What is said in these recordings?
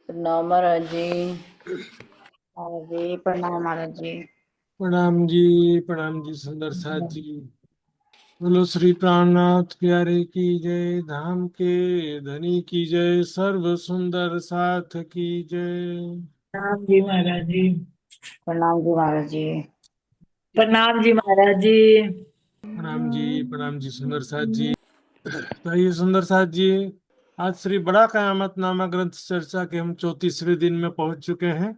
प्रणाम महाराज जी। महाराज जी प्रणाम महाराज जी। प्रणाम जी सुंदर साथ जी। बोलो श्री प्राणनाथ प्यारे की जय, धाम के धनी की जय, सर्व सुंदर साथ की जय। प्रणाम जी महाराज जी। प्रणाम जी महाराज जी। प्रणाम जी महाराज जी। प्रणाम जी सुंदर साथ जी। तो ये सुंदर साथ जी, आज श्री बड़ा कयामत नामा ग्रंथ चर्चा के हम 34वें दिन में पहुंच चुके हैं।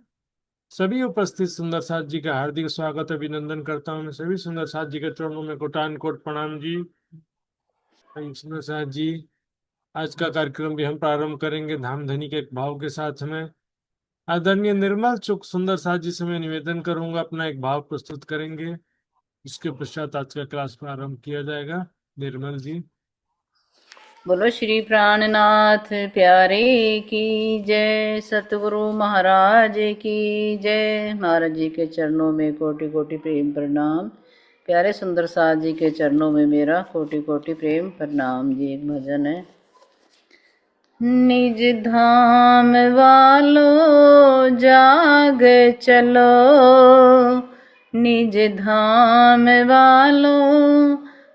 सभी उपस्थित सुंदर साथ जी का हार्दिक स्वागत अभिनंदन करता हूँ मैं। सभी सुंदर साथ जी के चरणों में कोटान कोट प्रणाम जी। सुंदर साथ जी, आज का कार्यक्रम भी हम प्रारंभ करेंगे धाम धनी के एक भाव के साथ में। आदरणीय निर्मल चुक सुंदर साथ जी से मैं निवेदन करूंगा, अपना एक भाव प्रस्तुत करेंगे। इसके पश्चात आज का क्लास प्रारंभ किया जाएगा। निर्मल जी। बोलो श्री प्राणनाथ प्यारे की जय, सतगुरु महाराज की जय। महाराज जी के चरणों में कोटि कोटि प्रेम प्रणाम। प्यारे सुंदर साथ जी के चरणों में मेरा कोटि कोटि प्रेम प्रणाम जी। एक भजन है। निज धाम वालो जाग चलो, निज धाम वालो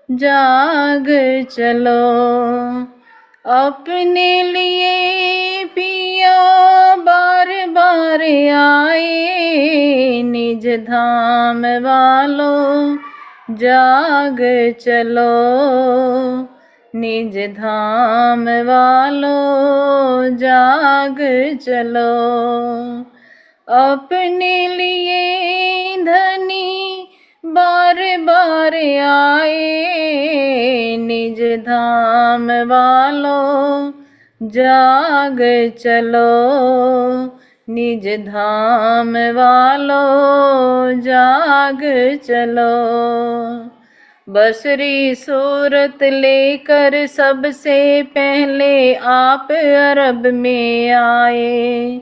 जाग चलो। अपने लिए पिया बार बार आए, निज धाम वालो जाग चलो, निज धाम वालो जाग चलो। अपने लिए धनी बार बार आए, निज धाम वालो जाग चलो, निज धाम वालो जाग चलो। बसरी सूरत लेकर सबसे पहले आप अरब में आए,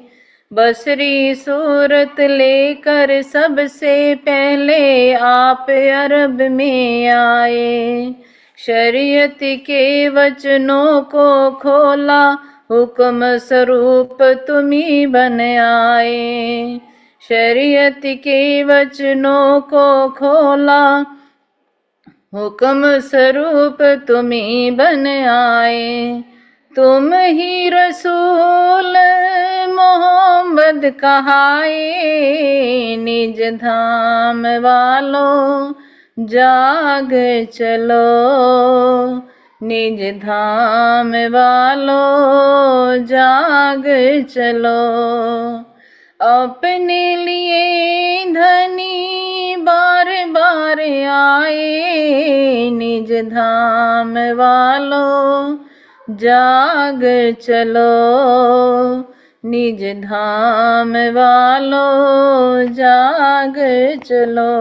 बसरी सूरत लेकर सबसे पहले आप अरब में आए। शरीयत के वचनों को खोला, हुक्म स्वरूप तुम्ही बन आए। शरीयत के वचनों को खोला, हुक्म स्वरूप तुम्ही बन आए। तुम ही रसूल मोहम्मद कहाए, निज धाम वालों जाग चलो, निज धाम वालों जाग चलो। अपने लिए धनी बार बार आए, निज धाम वालों जाग चलो, निज धाम वालों जाग चलो।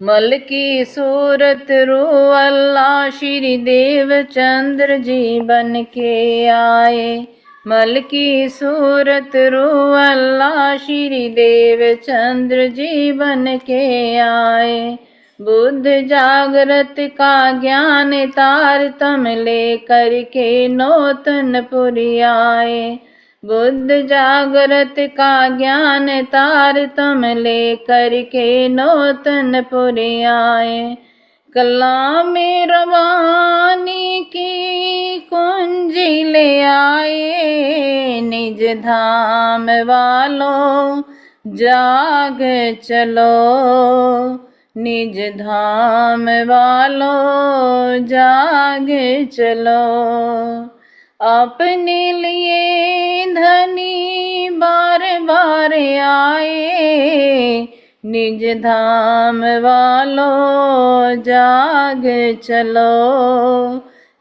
मल की सूरत रू अल्लाह श्री देव चंद्र जी बन के आए, मल की सूरत रू अल्लाह श्री देव चंद्र जी बन के आए। बुद्ध जागृत का ज्ञान तार तम ले करके नौतनपुरी आए, बुद्ध जागृत का ज्ञान तार तम ले करके नौतनपुरी आए। कलाम रवानी की कुंजी ले आए, निज धाम वालों जाग चलो, निज धाम वालों जाग चलो। अपने लिए धनी बार बार आए, निज धाम वालों जाग चलो,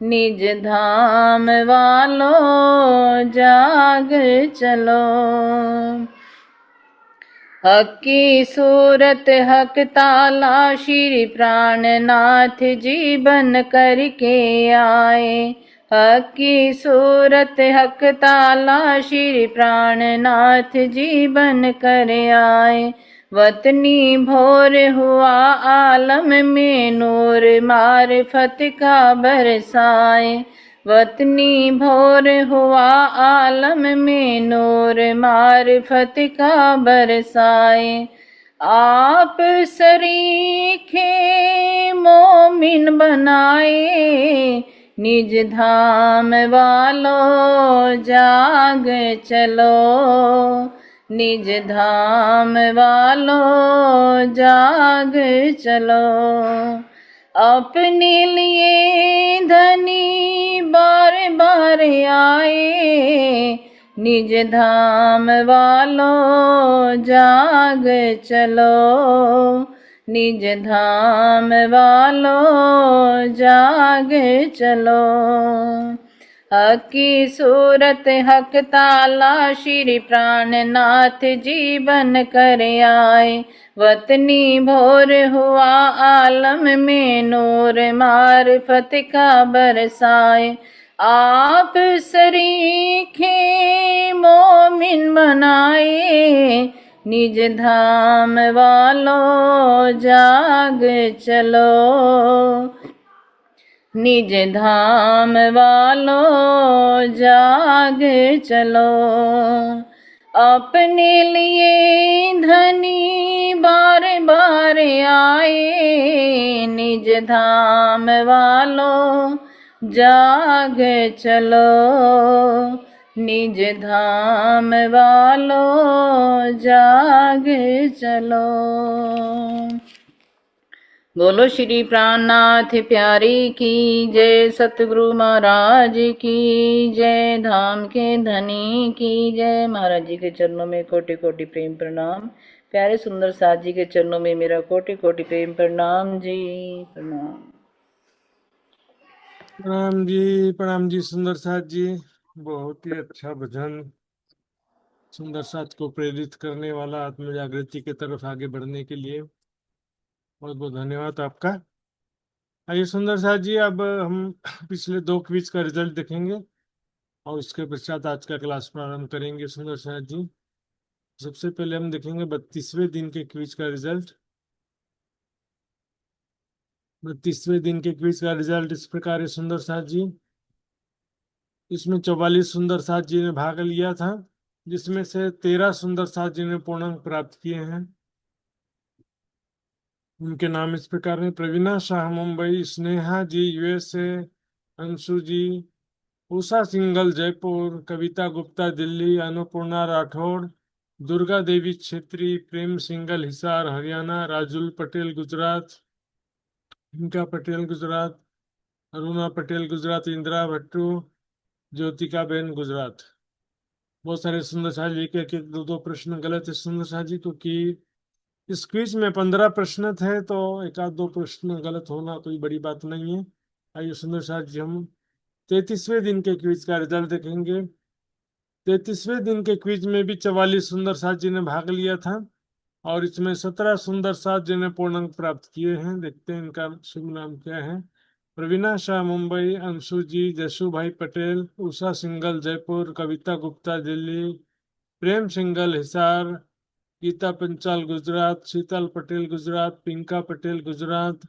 निज धाम वालों जाग चलो। हक की सूरत हक ताला श्री प्राणनाथ जी बन करके आए, हक की सूरत हक ताला श्री प्राणनाथ जी बन कर आए। वतनी भोर हुआ आलम में नूर मारिफत का बरसाए, वतनी भोर हुआ आलम में नूर मारिफत का बरसाए। आप सरीखे मोमिन बनाए, निज धाम वालों जाग चलो, निज धाम वालों जाग चलो। अपने लिए धनी बार बार आए, निज धाम वालों जाग चलो, निज धाम वालों जाग चलो। हक की सूरत हक ताला श्री प्राणनाथ जी बन कर आए। वतनी भोर हुआ आलम में नूर मारिफत का बरसाए। आप सरीखे मोमिन बनाए, निज धाम वालों जाग चलो, निज धाम वालों जाग चलो। अपने लिए धनी बार बार आए, निज धाम वालों जाग चलो, निज धाम वालों जाग चलो। बोलो श्री प्राणनाथ प्यारे की जय, सतगुरु महाराज की जय, धाम के धनी की जय। महाराज जी के चरणों में कोटि कोटि प्रेम प्रणाम। प्यारे सुंदर साथ जी के चरणों में मेरा कोटि कोटि प्रेम प्रणाम जी, प्रणाम। प्रणाम जी सुंदर साथ जी। बहुत ही अच्छा भजन, सुंदर साथ को प्रेरित करने वाला, आत्म जागृति की तरफ आगे बढ़ने के लिए बहुत बहुत धन्यवाद आपका। आइए सुंदर साथ जी, अब हम पिछले 2 क्विज का रिजल्ट देखेंगे और उसके पश्चात आज का क्लास प्रारंभ करेंगे। सुंदर साथ जी, सबसे पहले हम देखेंगे 32वें दिन के क्विज का रिजल्ट। 32वें दिन के क्विज का रिजल्ट इस प्रकार है सुंदर साथ जी। इसमें 44 सुंदर साथ जी ने भाग लिया था, जिसमें से 13 सुंदर साथ जी ने पूर्णांक प्राप्त किए हैं। उनके नाम इस प्रकार हैं: प्रवीणा शाह मुंबई, स्नेहा जी यूएसए, अंशु जी, उषा सिंगल जयपुर, कविता गुप्ता दिल्ली, अन्नपूर्णा राठौड़, दुर्गा देवी छेत्री, प्रेम सिंगल हिसार हरियाणा, राजुल पटेल गुजरात, इनका पटेल गुजरात, अरुणा पटेल गुजरात, इंदिरा भट्टू, ज्योतिका बेन गुजरात। बहुत सारे सुंदर साथ जी के 2-2 प्रश्न गलत है सुंदर साथ जी, क्योंकि इस क्विज में 15 प्रश्न थे, तो 1-2 प्रश्न गलत होना कोई बड़ी बात नहीं है। आइए सुंदर साथ जी, हम 33वें दिन के क्विज का रिजल्ट देखेंगे। 33वें दिन के क्विज में भी 44 सुंदर साथ जी ने भाग लिया था और इसमें 17 सुंदर साथ जी ने पूर्णांक प्राप्त किए हैं। देखते हैं इनका शुभ नाम क्या है। प्रवीणा शाह मुंबई, अंशु जी, जशु भाई पटेल, उषा सिंगल जयपुर, कविता गुप्ता दिल्ली, प्रेम सिंगल हिसार, गीता पंचाल गुजरात, शीतल पटेल गुजरात, पिंका पटेल गुजरात,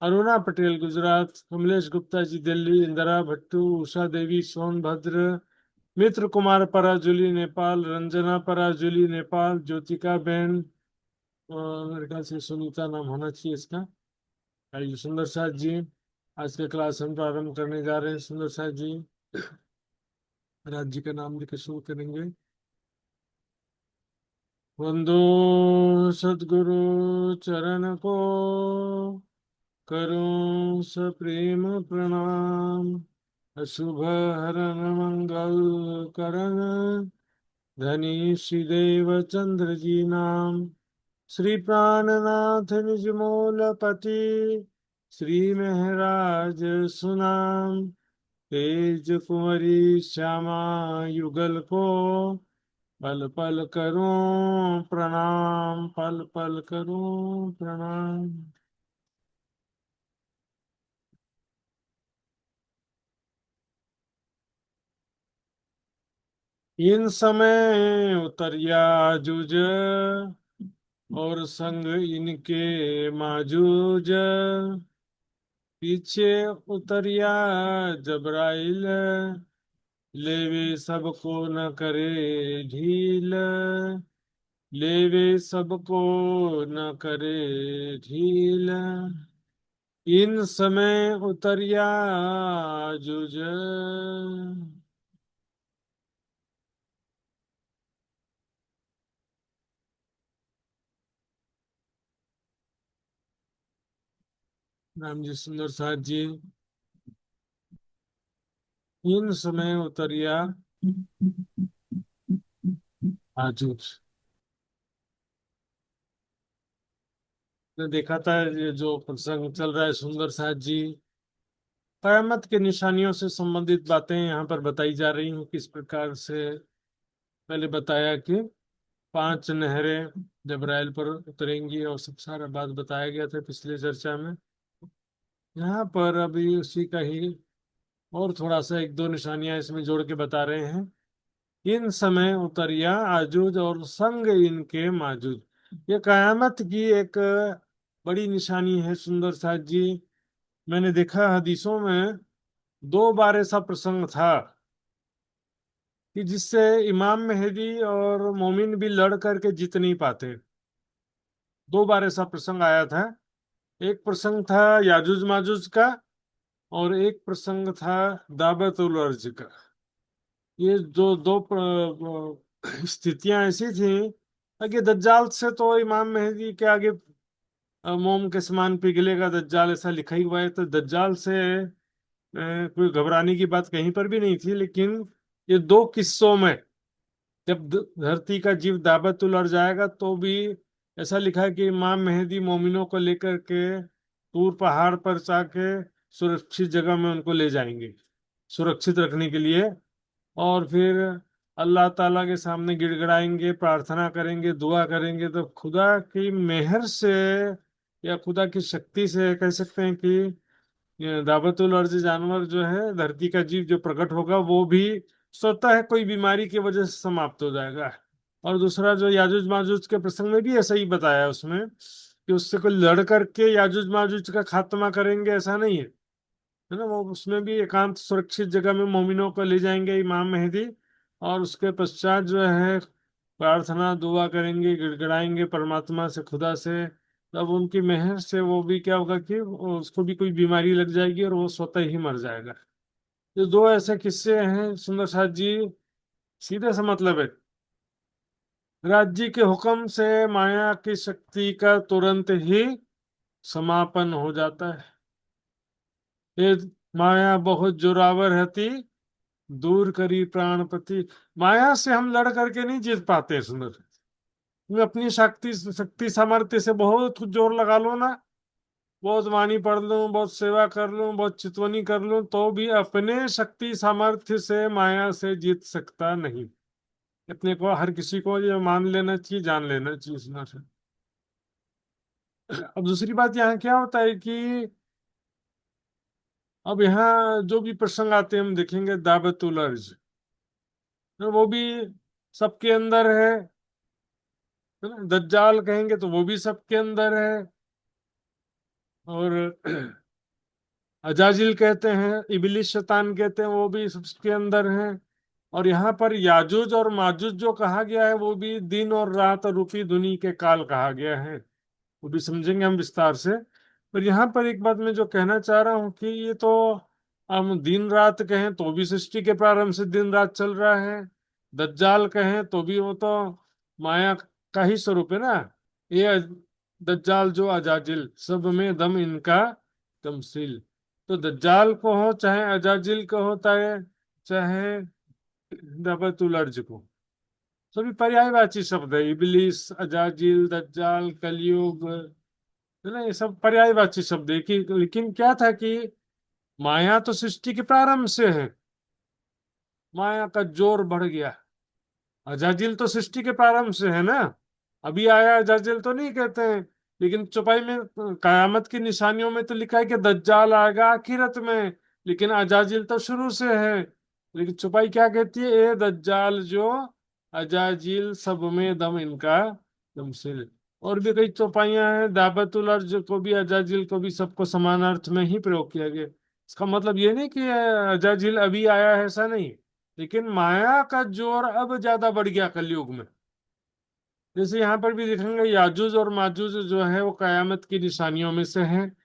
अरुणा पटेल गुजरात, कमलेश गुप्ता जी दिल्ली, इंदिरा भट्टू, उषा देवी सोनभद्र, मित्र कुमार पराजुली नेपाल, रंजना पराजुली नेपाल, ज्योतिका बेन, मेरे ख्याल से सुनीता नाम होना चाहिए इसका। आइए सुंदर साथ जी, आज का क्लास हम प्रारंभ करने जा रहे हैं। सुंदर साथ जी, राज्य का नाम लेकर शुरू करेंगे। वंदो सद्गुरु चरण को, करूं सप्रेम प्रणाम, अशुभ हरन मंगल करण, धनी श्री देव चंद्र जी नाम, श्री प्राणनाथ निज मूलपति, श्री महराज सुनाम, तेज कुंवरी श्यामा युगल को, पल पल करूं प्रणाम, पल पल करूं प्रणाम। इन समय उतरिया जुज, और संग इनके माजूज, पीछे उतरिया जबराइल, लेवे सबको न करे ढील, लेवे सबको न करे ढील, इन समय उतरिया जुज। राम जी सुंदर साथ जी, इन समय उतरिया आजुज। ने देखा था ये जो प्रसंग चल रहा है सुंदर साथ जी, कयामत के निशानियों से संबंधित बातें यहाँ पर बताई जा रही हैं। किस प्रकार से पहले बताया कि 5 नहरें जबराइल पर उतरेंगी और सब सारा बात बताया गया था पिछले चर्चा में। यहाँ पर अभी उसी का ही और थोड़ा सा 1-2 निशानियां इसमें जोड़ के बता रहे हैं। इन समय उतरिया आजूज और संग इनके माजूज। ये कयामत की एक बड़ी निशानी है सुंदर साथ जी। मैंने देखा हदीसों में 2 बार ऐसा प्रसंग था कि जिससे इमाम मेहदी और मोमिन भी लड़ करके जीत नहीं पाते। 2 बार ऐसा प्रसंग आया था। एक प्रसंग था याजूज माजूज का और एक प्रसंग था दावत उल अर्ज का। ये जो 2 स्थितियां ऐसी थी कि दज्जाल से तो इमाम मेहदी के आगे मोम के समान पिघलेगा दज्जाल, ऐसा लिखा ही हुआ है। तो दज्जाल से कोई घबराने की बात कहीं पर भी नहीं थी। लेकिन ये 2 किस्सों में जब धरती का जीव दाबतुल अर जाएगा तो भी ऐसा लिखा है कि इमाम मेहदी मोमिनों को लेकर के तूर पहाड़ पर जाके सुरक्षित जगह में उनको ले जाएंगे सुरक्षित रखने के लिए। और फिर अल्लाह ताला के सामने गिड़गिड़ाएंगे, प्रार्थना करेंगे, दुआ करेंगे। तो खुदा की मेहर से या खुदा की शक्ति से कह सकते हैं कि ये दावतुल अर्ज जानवर जो है, धरती का जीव जो प्रकट होगा, वो भी स्वतः है कोई बीमारी की वजह से समाप्त हो जाएगा। और दूसरा जो याजुज माजुज के प्रसंग में भी ऐसा ही बताया है उसमें कि उससे कोई लड़ करके याजुज माजुज का खात्मा करेंगे, ऐसा नहीं है ना। वो उसमें भी एकांत सुरक्षित जगह में मोमिनों को ले जाएंगे इमाम मेहदी, और उसके पश्चात जो है प्रार्थना दुआ करेंगे, गिड़गिड़ाएंगे परमात्मा से, खुदा से। तब उनकी मेहर से वो भी क्या होगा कि उसको भी कोई बीमारी लग जाएगी और वो स्वतः ही मर जाएगा। ये 2 ऐसे किस्से हैं सुंदर साथ जी। सीधे सा मतलब है राज्य के हुक्म से माया की शक्ति का तुरंत ही समापन हो जाता है। ये माया बहुत जोरावर रहती, दूर करी प्राणपति। माया से हम लड़ करके नहीं जीत पाते सुंदर। तुम अपनी शक्ति शक्ति सामर्थ्य से बहुत कुछ जोर लगा लो ना, बहुत वाणी पढ़ लूं, बहुत सेवा कर लूं, बहुत चितवनी कर लूं, तो भी अपने शक्ति सामर्थ्य से माया से जीत सकता नहीं। अपने को हर किसी को ये मान लेना चाहिए, जान लेना चाहिए सुंदर से। अब दूसरी बात यहाँ क्या होता है कि अब यहाँ जो भी प्रसंग आते हैं हम देखेंगे दावतुल अर्ज, तो वो भी सबके अंदर है ना। दज्जाल कहेंगे तो वो भी सबके अंदर है। और अजाजिल कहते हैं, इबलिस शैतान कहते हैं, वो भी सबके अंदर है। और यहाँ पर याजूज और माजूज जो कहा गया है वो भी दिन और रात रूपी दुनी के काल कहा गया है। वो भी समझेंगे हम विस्तार से। पर यहाँ पर एक बात मैं जो कहना चाह रहा हूँ कि ये तो हम दिन रात कहें तो भी सृष्टि के प्रारंभ से दिन रात चल रहा है। दज्जाल कहें तो भी वो तो माया का ही स्वरूप है ना। ये दज्जाल जो अजाजिल सब में दम इनका तमसील। तो दज्जाल को हो चाहे अजाजिल को होता है चाहे दावतुल अर्ज को, सभी पर्यायवाची शब्द है। इबलीस, अजाजिल, दज्जाल, कलयुग, है ना, ये सब पर्यायवाची शब्द है कि। लेकिन क्या था कि माया तो सृष्टि के प्रारंभ से है, माया का जोर बढ़ गया। अजाजिल तो सृष्टि के प्रारंभ से है ना, अभी आया अजाजिल तो नहीं कहते हैं। लेकिन चौपाई में कयामत की निशानियों में तो लिखा है कि दज्जाल आएगा आखिरत में, लेकिन अजाजिल तो शुरू से है। लेकिन चौपाई क्या कहती है, ए दज्जाल जो अजाजिल सब में दम इनका तमसिल। और भी कई चौपाइयां हैं, दाबतुल अर्ज को भी, अजाजिल को भी, सबको समान अर्थ में ही प्रयोग किया गया। इसका मतलब ये नहीं कि अजाजिल अभी आया है, ऐसा नहीं। लेकिन माया का जोर अब ज्यादा बढ़ गया कलयुग में। जैसे यहाँ पर भी देखेंगे, याजूज और माजूज जो है वो कयामत की निशानियों में से हैं।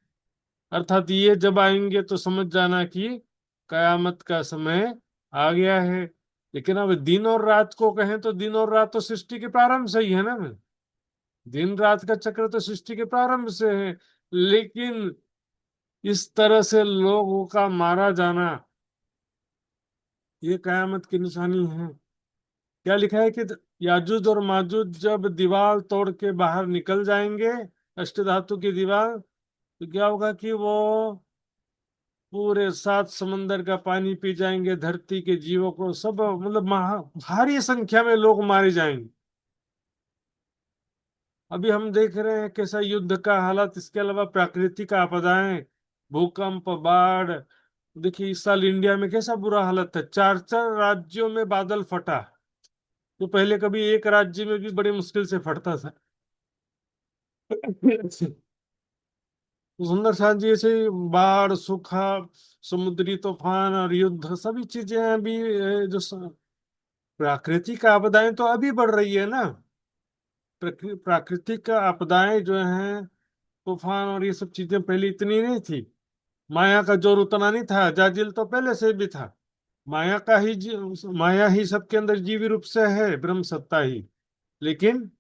अर्थात ये जब आएंगे तो समझ जाना कि कयामत का समय आ गया है। लेकिन अब दिन और रात को कहें तो दिन और रात तो सृष्टि के प्रारंभ से ही है ना। दिन रात का चक्र तो सृष्टि के प्रारंभ से है। लेकिन इस तरह से लोगों का मारा जाना, ये कयामत की निशानी है। क्या लिखा है कि याजूज और माजूज जब दीवार तोड़ के बाहर निकल जाएंगे, अष्टधातु की दीवार, तो क्या होगा कि वो पूरे 7 समंदर का पानी पी जाएंगे, धरती के जीवों को सब, मतलब भारी संख्या में लोग मारे जाएंगे। अभी हम देख रहे हैं कैसा युद्ध का हालत, इसके अलावा प्राकृतिक आपदाएं, भूकंप, बाढ़। देखिए इस साल इंडिया में कैसा बुरा हालत है, 4 4 राज्यों में बादल फटा। तो पहले कभी एक राज्य में भी बड़ी मुश्किल से फटता था। तो सुंदर साथ जी, ऐसे बाढ़, सूखा, समुद्री तूफान और युद्ध, सभी चीजें अभी जो प्राकृतिक आपदाएं तो अभी बढ़ रही है ना। प्राकृतिक आपदाएं जो हैं, तूफान और ये सब चीजें पहले इतनी नहीं थी। माया का जोर उतना नहीं था, जाजिल तो पहले से भी था। माया ही सबके अंदर जीवी रूप से है, ब्रह्म सत्ता ही। लेकिन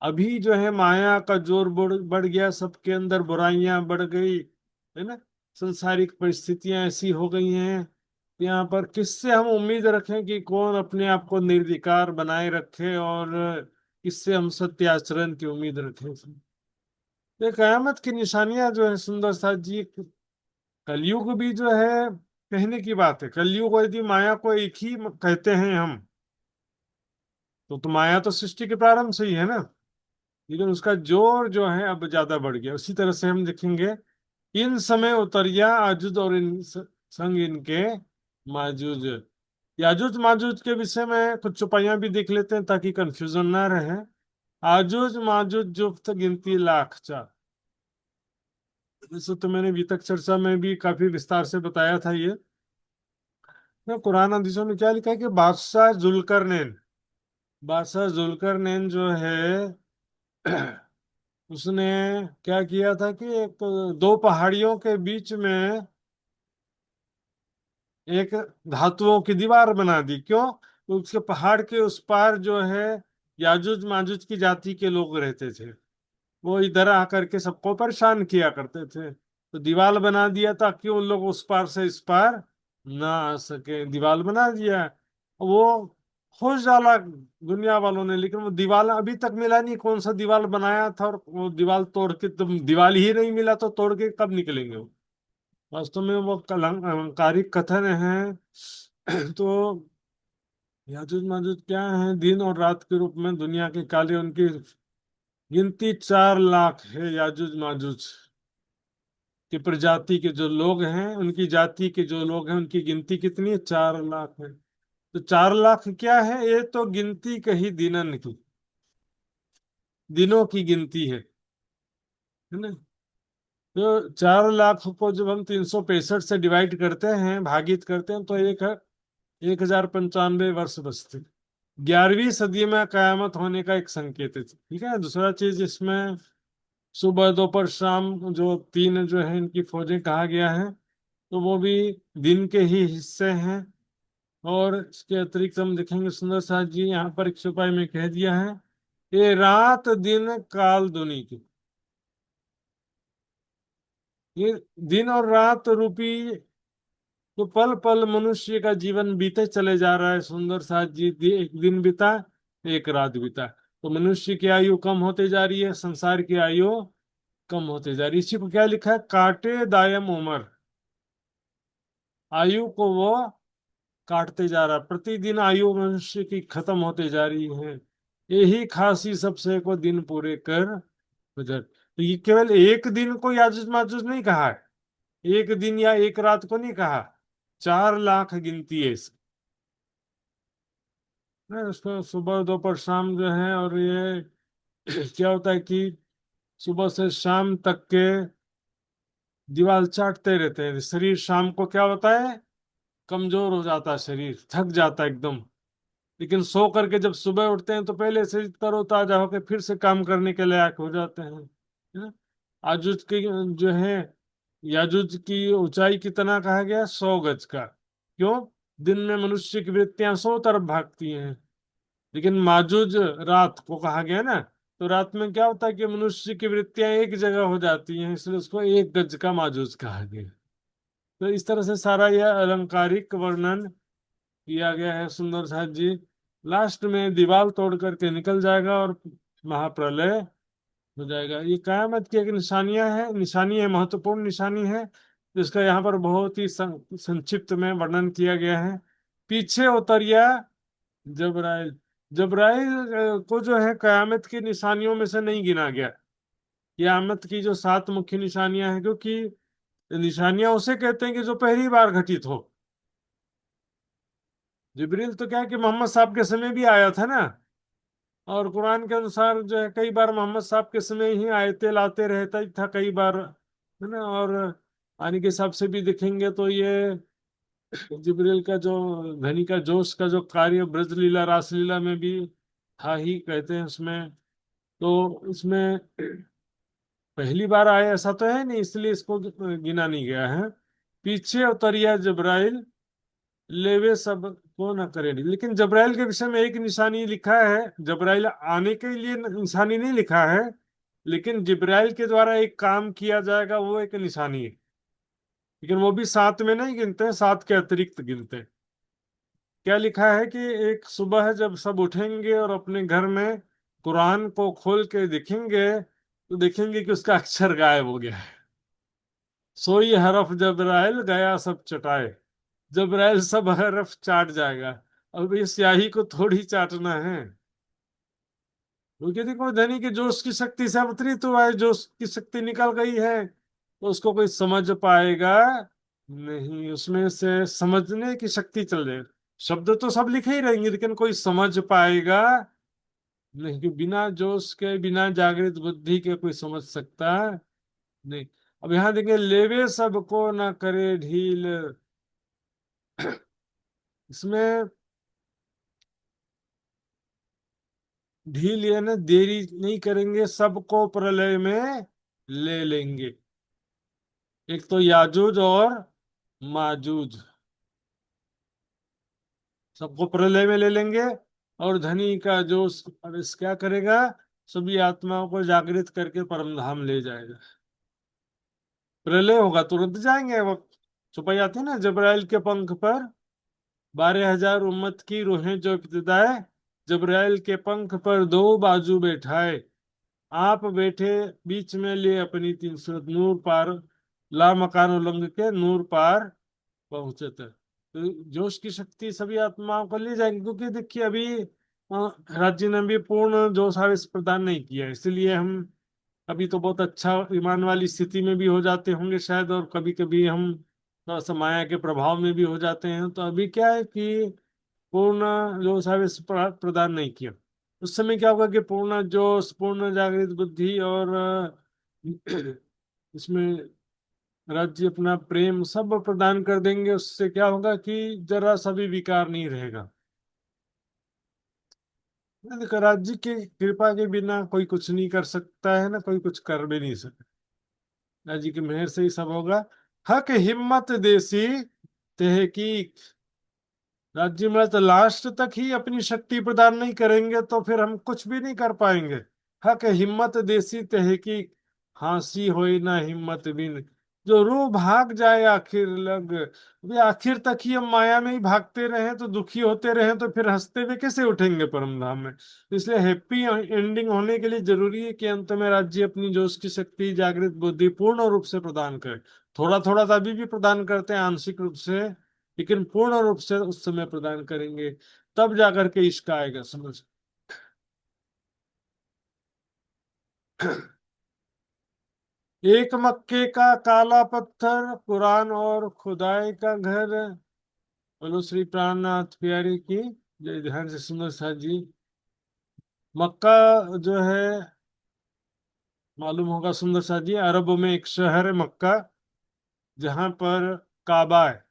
अभी जो है माया का जोर बढ़ गया, सबके अंदर बुराइयां बढ़ गई, है ना। संसारिक परिस्थितियां ऐसी हो गई हैं, यहाँ पर किससे हम उम्मीद रखें कि कौन अपने आप को निर्विकार बनाए रखे, और किससे हम सत्य आचरण की उम्मीद रखें। ये कयामत की निशानियां जो है सुंदर साथ जी, कलयुग भी जो है कहने की बात है। कलयुग को यदि माया को एक ही कहते हैं हम, तो माया तो सृष्टि के प्रारंभ से ही है ना। लेकिन उसका जोर जो है अब ज्यादा बढ़ गया। उसी तरह से हम देखेंगे, इन समय उतरिया आजुज और संग इनके माजूज। याजूज माजूज के विषय में कुछ चौपाइयां भी देख लेते हैं ताकि कंफ्यूजन ना रहे। आजूज माजूज जुफ्त गिनती लाख चार। वैसे तो मैंने वितक चर्चा में भी काफी विस्तार से बताया था ये। तो कुरान हदीसों में क्या लिखा है कि बादशाह जुल्करनैन जो है उसने क्या किया था कि एक दो पहाड़ियों के बीच में एक धातुओं की दीवार बना दी। क्यों? तो उसके पहाड़ के उस पार जो है याजुज माजुज की जाति के लोग रहते थे। वो इधर आकर के सबको परेशान किया करते थे, तो दीवार बना दिया ताकि उन लोग उस पार से इस पार ना आ सके। दीवार बना दिया, वो खोज डाला दुनिया वालों ने, लेकिन वो दीवार अभी तक मिला नहीं, कौन सा दीवार बनाया था। और वो दीवार तोड़ के, तुम दीवार ही नहीं मिला तो तोड़ के कब निकलेंगे वो। वास्तव में वो अलंकारिक कथन है। तो याजुज माजुज क्या है, दिन और रात के रूप में दुनिया के काले, उनकी गिनती 4 लाख है। याजुज माजुज की प्रजाति के जो लोग हैं, उनकी जाति के जो लोग हैं, उनकी गिनती कितनी है? 4 लाख है। तो 4 लाख क्या है? ये तो गिनती कही दिनन की, दिनों की गिनती है ना। तो 4 लाख को जब हम 365 से डिवाइड करते हैं, भागित करते हैं, तो 1095 वर्ष बचते। 11वीं सदी में कयामत होने का एक संकेत है। ठीक है। दूसरा चीज इसमें, सुबह दोपहर शाम जो तीन जो है इनकी फौजें कहा गया है, तो वो भी दिन के ही हिस्से हैं। और इसके अतिरिक्त हम देखेंगे, सुंदर साथ जी यहाँ पर एक सिपाही में कह दिया है, ये रात दिन काल दुनी की। ये दिन और रात रूपी, तो पल पल मनुष्य का जीवन बीते चले जा रहा है। सुंदर साथ जी, एक दिन बीता, एक रात बीता, तो मनुष्य की आयु कम होते जा रही है, संसार की आयु कम होते जा रही है। इसी को क्या लिखा है? काटे दायम उमर, आयु को वो काटते जा रहा है। प्रतिदिन आयु मनुष्य की खत्म होते जा रही है। यही खासी सबसे को दिन पूरे कर गुजर। तो ये केवल एक दिन को याजुज माजुज नहीं कहा है, एक दिन या एक रात को नहीं कहा, 4 लाख गिनती है इसकी। उसको सुबह दोपहर शाम जो है, और ये क्या होता है कि सुबह से शाम तक के दीवार चाटते रहते हैं। शरीर शाम को क्या होता है, कमजोर हो जाता है, शरीर थक जाता है एकदम। लेकिन सो करके जब सुबह उठते हैं तो पहले से तरोताजा होकर फिर से काम करने के लायक हो जाते हैं, है ना। आजुज की जो है, याजुज की ऊंचाई कितना कहा गया, 100 गज का। क्यों? दिन में मनुष्य की वृत्तियां 100 तरफ भागती हैं, लेकिन माजुज रात को कहा गया ना। तो रात में क्या होता है कि मनुष्य की वृत्तियां एक जगह हो जाती हैं, इसलिए उसको 1 गज का माजुज कहा गया। तो इस तरह से सारा यह अलंकारिक वर्णन किया गया है सुंदर साथ जी। लास्ट में दीवार तोड़ करके निकल जाएगा और महाप्रलय हो जाएगा। ये कयामत की एक निशानी है, महत्वपूर्ण निशानी है, जिसका यहाँ पर बहुत ही संक्षिप्त में वर्णन किया गया है। पीछे उतरिया जबराइल। जबराइल को जो है कयामत की निशानियों में से नहीं गिना गया। कयामत की जो 7 मुख्य निशानियां हैं, क्योंकि निशानियां उसे कहते हैं कि जो पहली बार घटित हो। जिब्रील तो क्या है कि मोहम्मद साहब के समय भी आया था ना, और कुरान के अनुसार जो है कई बार मोहम्मद साहब के समय ही आयतें लाते रहता ही था कई बार, है ना। और आने के हिसाब से भी देखेंगे तो ये जिब्रील का जो धनी का जोश का जो कार्य ब्रजलीला रासलीला में भी था ही, कहते हैं उसमें। तो इसमें पहली बार आए ऐसा तो है नहीं, इसलिए इसको गिना नहीं गया है। पीछे उतरिया जबराइल, लेवे सब को न करे। लेकिन जबराइल के विषय में एक निशानी लिखा है, जबराइल आने के लिए निशानी नहीं लिखा है, लेकिन जिब्राइल के द्वारा एक काम किया जाएगा वो एक निशानी है। लेकिन वो भी 7 में नहीं गिनते हैं, 7 के अतिरिक्त गिनते हैं। क्या लिखा है कि एक सुबह जब सब उठेंगे और अपने घर में कुरान को खोल के देखेंगे, तो देखेंगे कि उसका अक्षर गायब हो गया है। सोई हरफ जबराइल गया सब चटाए। जबराइल सब हरफ चाट जाएगा। अब इस स्याही को थोड़ी चाटना है। क्योंकि देखो धनी के जोश की शक्ति से अवतरित हुआ है, जोश की शक्ति निकल गई है, तो उसको कोई समझ पाएगा नहीं। उसमें से समझने की शक्ति चल जाए। शब्द तो सब लिखे ही रहेंगे, लेकिन कोई समझ पाएगा नहीं, कि बिना जोश के, बिना जागृत बुद्धि के कोई समझ सकता नहीं। अब यहाँ देखेंगे, लेवे सबको ना करे ढील। इसमें ढील या ना देरी नहीं करेंगे, सबको प्रलय में ले लेंगे। एक तो याजूज और माजूज, सबको प्रलय में ले लेंगे। और धनी का जो क्या करेगा, सभी आत्माओं को जागृत करके परम धाम ले जाएगा। प्रलय होगा तुरंत जाएंगे। वक्त छुपाई आती है ना, जबराइल के पंख पर 12,000 उम्मत की रूहें जो इब्तिदाए, जबराइल के पंख पर 2 बाजू बैठाए। आप बैठे बीच में ले अपनी 3 सूरत, नूर पार ला मकान उलंग के नूर पार पहुंचे थे। तो जोश की शक्ति सभी आत्माओं को ले जाएगी, क्योंकि देखिए अभी राज्य ने भी पूर्ण जोश आवेश प्रदान नहीं किया, इसलिए हम अभी तो बहुत अच्छा ईमान वाली स्थिति में भी हो जाते होंगे शायद, और कभी कभी हम थोड़ा सा माया के प्रभाव में भी हो जाते हैं। तो अभी क्या है कि पूर्ण जोश आवेश प्रदान नहीं किया। उस समय क्या होगा कि पूर्ण जोश, पूर्ण जागृत बुद्धि और इसमें राज्य अपना प्रेम सब प्रदान कर देंगे। उससे क्या होगा कि जरा सा भी विकार नहीं रहेगा। देखो राज्य की कृपा के बिना कोई कुछ नहीं कर सकता है ना, कोई कुछ कर भी नहीं सकता। राज्य की मेहर से ही सब होगा। हक हिम्मत देसी तहकीक। राज्य में तो लास्ट तक ही अपनी शक्ति प्रदान नहीं करेंगे तो फिर हम कुछ भी नहीं कर पाएंगे। हक हिम्मत देसी तहकीक, हांसी होई ना हिम्मत बिन। जो रूह भाग जाए आखिर लग। वे आखिर तक ही हम माया में ही भागते रहे तो दुखी होते रहे तो फिर हंसते हुए कैसे उठेंगे परम धाम में। इसलिए हैप्पी एंडिंग होने के लिए जरूरी है कि अंत में राज्य अपनी जोश की शक्ति, जागृत बुद्धि पूर्ण रूप से प्रदान करे। थोड़ा थोड़ा तो अभी भी प्रदान करते हैं आंशिक रूप से, लेकिन पूर्ण रूप से उस समय प्रदान करेंगे, तब जाकर के इश्क आएगा, समझ। एक मक्के का काला पत्थर, कुरान और खुदाई का घर। बोलो श्री प्राणनाथ प्यारे की जय। ध्यान से सुनो साथ जी। मक्का जो है मालूम होगा सुंदर साथ जी, अरब में एक शहर है मक्का, जहां पर काबा है।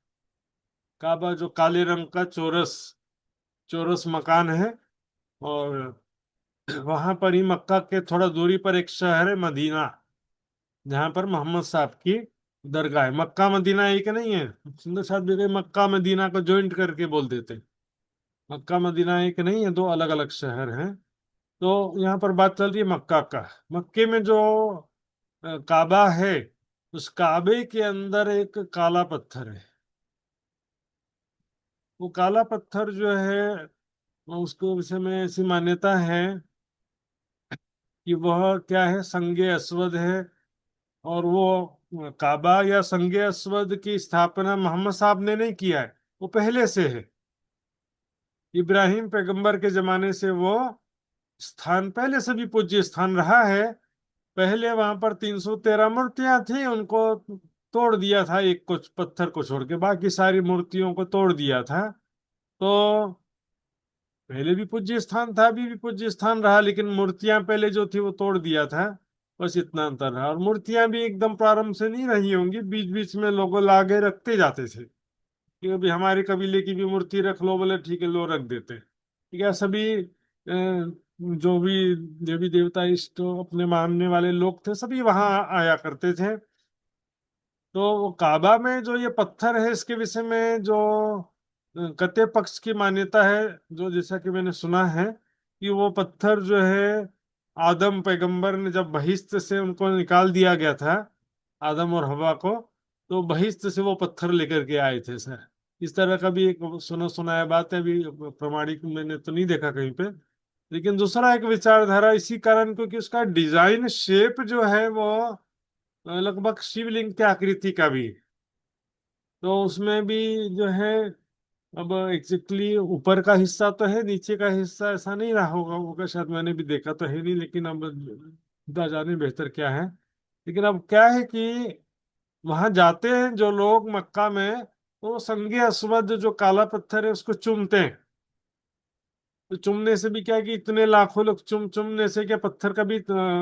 काबा जो काले रंग का चौरस चौरस मकान है। और वहां पर ही मक्का के थोड़ा दूरी पर एक शहर है मदीना, जहां पर मोहम्मद साहब की दरगाह है। मक्का मदीना एक नहीं है सुंदर साहब जी, मक्का मदीना को ज्वाइंट करके बोल देते हैं। मक्का मदीना एक नहीं है, दो अलग अलग शहर हैं। तो यहाँ पर बात चल रही है मक्का का। मक्के में जो काबा है, उस काबे के अंदर एक काला पत्थर है। वो काला पत्थर जो है, उसको विषय में ऐसी मान्यता है कि वह क्या है, संगे अस्वद है। और वो काबा या संगे अस्वद की स्थापना मोहम्मद साहब ने नहीं किया है, वो पहले से है। इब्राहिम पैगंबर के जमाने से वो स्थान पहले से भी पूज्य स्थान रहा है। पहले वहां पर 313 मूर्तियां थी, उनको तोड़ दिया था, एक कुछ पत्थर को छोड़ के बाकी सारी मूर्तियों को तोड़ दिया था। तो पहले भी पूज्य स्थान था, अभी भी पूज्य स्थान रहा, लेकिन मूर्तियां पहले जो थी वो तोड़ दिया था। बस इतना अंतर रहा। और मूर्तियां भी एकदम प्रारंभ से नहीं रही होंगी, बीच बीच में लोगों लागे रखते जाते थे कि अभी हमारे कबीले की भी मूर्ति रख लो, बोले ठीक है लो रख देते। ठीक है, सभी जो भी देवी देवता इष्ट अपने मानने वाले लोग थे, सभी वहां आया करते थे। तो वो काबा में जो ये पत्थर है, इसके विषय में जो कते पक्ष की मान्यता है, जो जैसा कि मैंने सुना है कि वो पत्थर जो है, आदम पैगंबर ने जब बहिश्त से उनको निकाल दिया गया था, आदम और हवा को, तो बहिश्त से वो पत्थर लेकर के आए थे सर। इस तरह का भी एक सुना सुनाया बात है, अभी प्रमाणिक मैंने तो नहीं देखा कहीं पे। लेकिन दूसरा एक विचारधारा इसी कारण, क्योंकि उसका डिजाइन शेप जो है वो लगभग शिवलिंग की आकृति का भी है। तो उसमें भी जो है, अब एग्जैक्टली ऊपर का हिस्सा तो है, नीचे का हिस्सा ऐसा नहीं रहा होगा शायद, मैंने भी देखा तो है नहीं, लेकिन अब खुदा जाने बेहतर क्या है। लेकिन अब क्या है कि वहां जाते हैं जो लोग मक्का में, तो संगे अस्वद जो काला पत्थर है उसको चूमते हैं। तो चुमने से भी क्या है कि इतने लाखों लोग चुमने से क्या, पत्थर का भी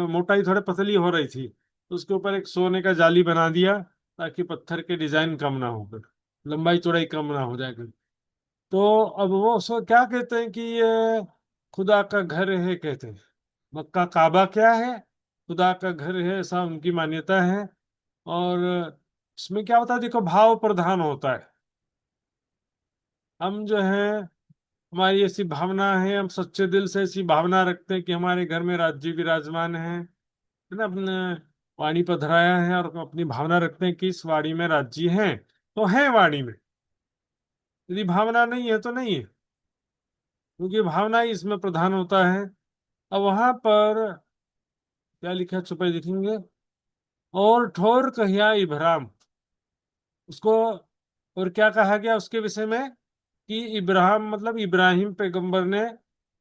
मोटाई थोड़ी पतली हो रही थी, तो उसके ऊपर एक सोने का जाली बना दिया ताकि पत्थर के डिजाइन कम ना हो, लंबाई चौड़ाई कम ना हो जाएगा। तो अब वो सो क्या कहते हैं कि ये खुदा का घर है कहते हैं। मक्का काबा क्या है, खुदा का घर है, ऐसा उनकी मान्यता है। और इसमें क्या होता है, देखो भाव प्रधान होता है। हम जो है, हमारी ऐसी भावना है, हम सच्चे दिल से ऐसी भावना रखते हैं कि हमारे घर में राज्य विराजमान है ना, अपने वाणी पधराया है, और अपनी भावना रखते हैं कि इस वाणी में राज्य है, तो है वाणी में। यदि भावना नहीं है तो नहीं है, क्योंकि भावना ही इसमें प्रधान होता है। अब वहां पर क्या लिखा है, छुपाई लिखेंगे, और ठोर कहिया इब्राहिम उसको। और क्या कहा गया उसके विषय में कि इब्राहिम मतलब इब्राहिम पैगंबर ने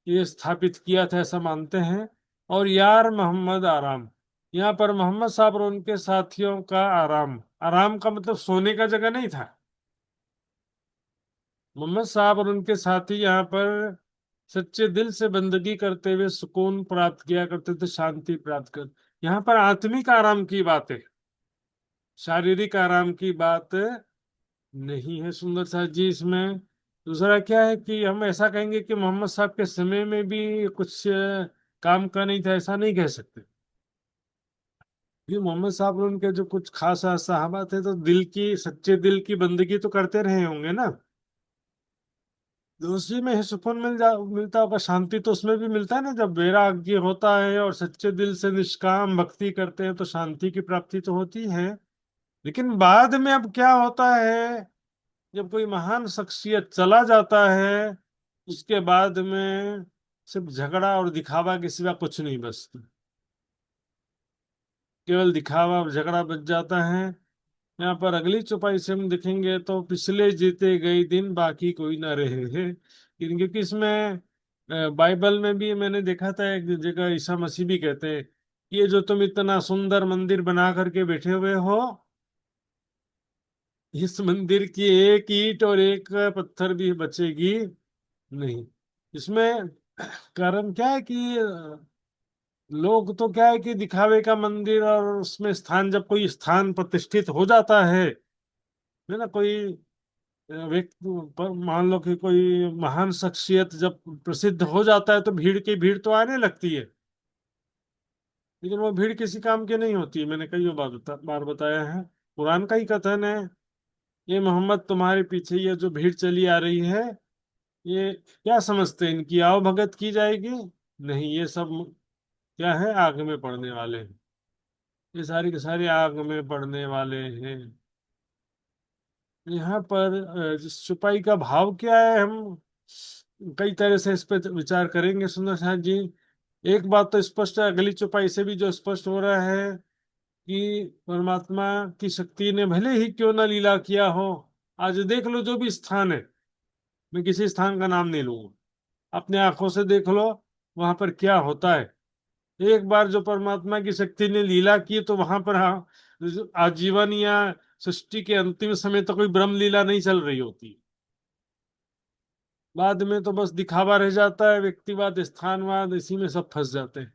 ये स्थापित किया था, ऐसा मानते हैं। और यार मोहम्मद आराम, यहाँ पर मोहम्मद साहब और उनके साथियों का आराम, आराम का मतलब सोने का जगह नहीं था। मोहम्मद साहब और उनके साथी यहाँ पर सच्चे दिल से बंदगी करते हुए सुकून प्राप्त किया करते थे, शांति प्राप्त कर। यहाँ पर आत्मिक आराम की बात है, शारीरिक आराम की बात नहीं है सुंदर साथ जी इसमें। दूसरा क्या है कि हम ऐसा कहेंगे कि मोहम्मद साहब के समय में भी कुछ काम का नहीं था, ऐसा नहीं कह सकते। ये मोहम्मद साहब और उनके जो कुछ खास सहाबा थे, तो दिल की, सच्चे दिल की बंदगी तो करते रहे होंगे ना। तो उसी में ही सुकून मिलता होगा, शांति तो उसमें भी मिलता है ना, जब वैराग्य होता है और सच्चे दिल से निष्काम भक्ति करते हैं तो शांति की प्राप्ति तो होती है। लेकिन बाद में अब क्या होता है, जब कोई महान शख्सियत चला जाता है, उसके बाद में सिर्फ झगड़ा और दिखावा के सिवा कुछ नहीं बचता। केवल दिखावा और झगड़ा बच जाता है। यहाँ पर अगली चौपाई से हम देखेंगे तो पिछले जीते गए दिन बाकी कोई ना रहे हैं। क्योंकि इसमें बाइबल में भी मैंने देखा था, एक जगह ईसा मसीह भी कहते हैं, ये जो तुम इतना सुंदर मंदिर बना करके बैठे हुए हो, इस मंदिर की एक ईंट और एक पत्थर भी बचेगी नहीं। इसमें कारण क्या है कि लोग तो क्या है कि दिखावे का मंदिर, और उसमें स्थान, जब कोई स्थान प्रतिष्ठित हो जाता है ना, कोई व्यक्ति मान लो कि कोई महान शख्सियत जब प्रसिद्ध हो जाता है तो भीड़ की भीड़ तो आने लगती है, लेकिन वो भीड़ किसी काम की नहीं होती। मैंने कई बार बताया है, कुरान का ही कथन है, ये मोहम्मद तुम्हारे पीछे ये जो भीड़ चली आ रही है, ये क्या समझते हैं इनकी आओ भगत की जाएगी? नहीं, ये सब क्या है, आग में पड़ने वाले हैं। ये सारे के सारे आग में पड़ने वाले हैं। यहाँ पर जिस छुपाई का भाव क्या है, हम कई तरह से इस पर विचार करेंगे सुंदर साहब जी। एक बात तो स्पष्ट है, अगली छुपाई से भी जो स्पष्ट हो रहा है कि परमात्मा की शक्ति ने भले ही क्यों ना लीला किया हो, आज देख लो जो भी स्थान है, मैं किसी स्थान का नाम नहीं लूंगा, अपने आंखों से देख लो वहां पर क्या होता है। एक बार जो परमात्मा की शक्ति ने लीला की तो वहां पर, हाँ, आजीवन या सृष्टि के अंतिम समय तो कोई ब्रह्म लीला नहीं चल रही होती। बाद में तो बस दिखावा रह जाता है, व्यक्तिवाद, स्थानवाद, इसी में सब फंस जाते हैं।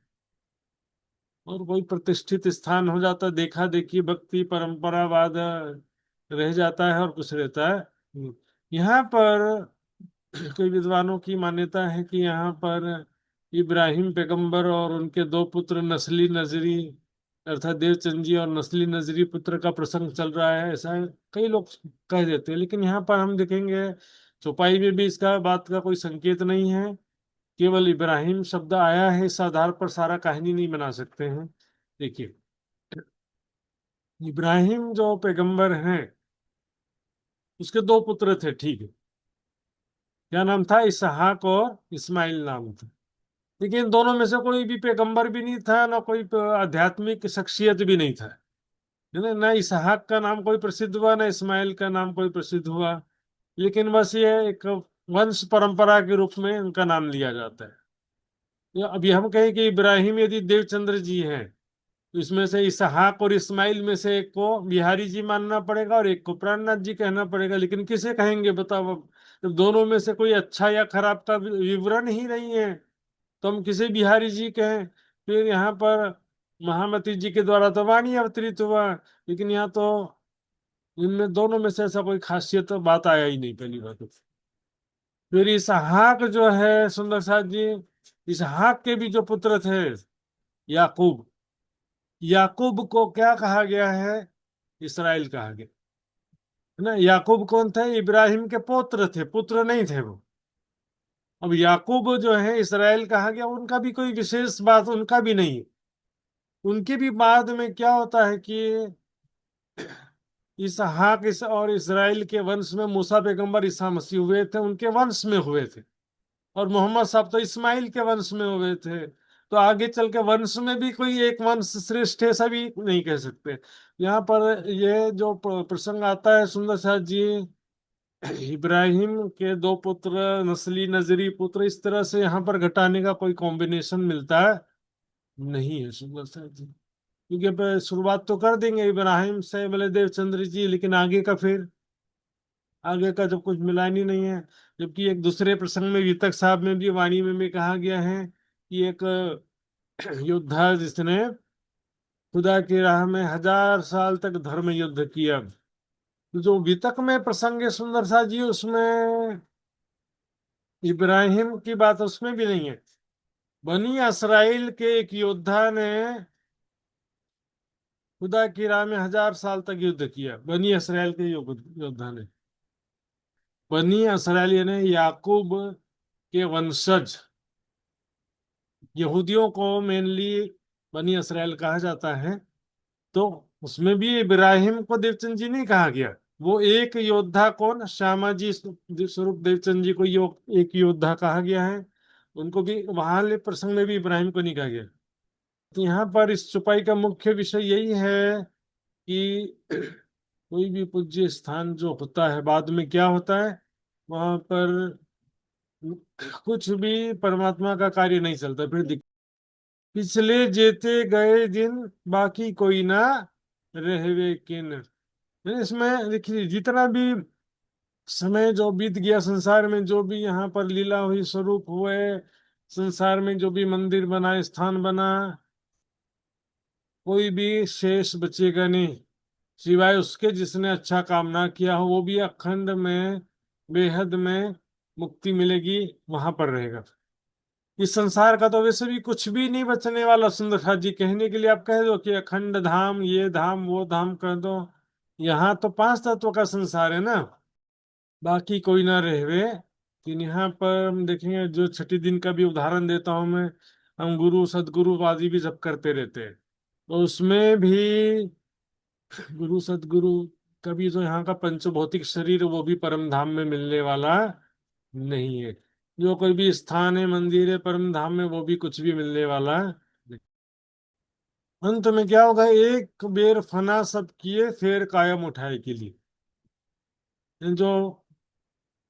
और कोई प्रतिष्ठित स्थान हो जाता है, देखा देखी भक्ति परंपरावाद रह जाता है, और कुछ रहता है। यहाँ पर कई विद्वानों की मान्यता है कि यहाँ पर इब्राहिम पैगंबर और उनके दो पुत्र नस्ली नजरी, अर्थात देवचंद जी और नस्ली नजरी पुत्र का प्रसंग चल रहा है, ऐसा कई लोग कह देते हैं। लेकिन यहाँ पर हम देखेंगे चौपाई में भी इसका बात का कोई संकेत नहीं है, केवल इब्राहिम शब्द आया है, इस आधार पर सारा कहानी नहीं बना सकते हैं। देखिए, इब्राहिम जो पैगंबर हैं, उसके दो पुत्र थे, ठीक है, क्या नाम था, इसहाक और इस्माइल नाम था। लेकिन इन दोनों में से कोई भी पैगंबर भी नहीं था, ना कोई आध्यात्मिक शख्सियत भी नहीं था, है ना। ना इसहाक का नाम कोई प्रसिद्ध हुआ, ना इस्माइल का नाम कोई प्रसिद्ध हुआ, लेकिन बस ये एक वंश परंपरा के रूप में उनका नाम लिया जाता है। अभी हम कहें कि इब्राहिम यदि देवचंद्र जी हैं, तो इसमें से इसहाक और इस्माइल में से एक को बिहारी जी मानना पड़ेगा और एक को प्राणनाथ जी कहना पड़ेगा। लेकिन किसे कहेंगे बताओ अब? जब दोनों में से कोई अच्छा या खराब का विवरण ही नहीं है, तो हम किसे बिहारी जी कहें? फिर यहाँ पर महामती जी के द्वारा तो वाणी अवतरित हुआ, लेकिन यहाँ तो इनमें दोनों में से ऐसा कोई खासियत तो बात आया ही नहीं, पहली बात तो। फिर इसहाक जो है सुंदर साथ जी, इसहाक के भी जो पुत्र थे, याकूब, याकूब को क्या कहा गया है? इसराइल कहा गया, है ना। याकूब कौन थे? इब्राहिम के पुत्र थे, पुत्र नहीं थे वो। अब याकूब जो है इसराइल कहा गया, उनका भी कोई विशेष बात उनका भी नहीं है। उनके भी बाद में क्या होता है कि इसहाक इस और इसराइल के वंश में मूसा पैगंबर ईसा मसीह हुए थे, उनके वंश में हुए थे। और मोहम्मद साहब तो इस्माइल के वंश में हुए थे। तो आगे चल के वंश में भी कोई एक वंश श्रेष्ठ है, ऐसा भी नहीं कह सकते। यहाँ पर ये जो प्रसंग आता है सुंदर साथ जी, इब्राहिम के दो पुत्र, नस्ली नजरी पुत्र, इस तरह से यहाँ पर घटाने का कोई कॉम्बिनेशन मिलता है नहीं है सुंदर साथ जी। क्योंकि अब शुरुआत तो कर देंगे इब्राहिम से बलदेव चंद्र जी, लेकिन आगे का फिर, आगे का जब कुछ मिलान ही नहीं है। जबकि एक दूसरे प्रसंग में वितक साहब में भी, वाणी में भी कहा गया है कि एक योद्धा जिसने खुदा की राह में 1000 साल तक धर्म युद्ध किया, तो जो वितक में प्रसंग है सुंदर सा जी, उसमें इब्राहिम की बात उसमें भी नहीं है। बनी इसराइल के एक योद्धा ने खुदा की राह में 1000 साल तक युद्ध किया, बनी इसराइल के योद्धा ने। बनी इसराइल यानी याकूब के वंशज, यहूदियों को मेनली बनी इसराइल कहा जाता है। तो उसमें भी इब्राहिम को देवचंद जी नहीं कहा गया। वो एक योद्धा, कौन, श्यामा जी स्वरूप देवचंद जी को एक योद्धा कहा गया है, उनको भी वहां प्रसंग में भी इब्राहिम को नहीं कहा गया। तो यहाँ पर इस चुपाई का मुख्य विषय यही है कि कोई भी पूज्य स्थान जो होता है, बाद में क्या होता है, वहां पर कुछ भी परमात्मा का कार्य नहीं चलता। फिर पिछले जेते गए दिन बाकी कोई ना रहवे किन। इसमें देखिए, जितना भी समय जो बीत गया संसार में, जो भी यहाँ पर लीला हुई, स्वरूप हुए, संसार में जो भी मंदिर बना, स्थान बना, कोई भी शेष बचेगा नहीं, सिवाय उसके जिसने अच्छा काम ना किया हो। वो भी अखंड में, बेहद में मुक्ति मिलेगी, वहां पर रहेगा। इस संसार का तो वैसे भी कुछ भी नहीं बचने वाला। सुंदर साथ जी कहने के लिए आप कह दो कि अखंड धाम, ये धाम वो धाम कह दो, यहाँ तो पांच तत्व का संसार है ना, बाकी कोई ना रहवे। कि यहाँ पर हम देखेंगे, जो छठी दिन का भी उदाहरण देता हूं मैं, हम गुरु सदगुरु आदि भी जब करते रहते हैं, तो उसमें भी गुरु सदगुरु कभी तो यहाँ का पंचभौतिक शरीर वो भी परम धाम में मिलने वाला नहीं है। जो कोई भी स्थान है, मंदिर है परम धाम में, वो भी कुछ भी मिलने वाला नहीं। अंत में क्या होगा, एक बेर फना सब किए फिर कायम उठाए के लिए। जो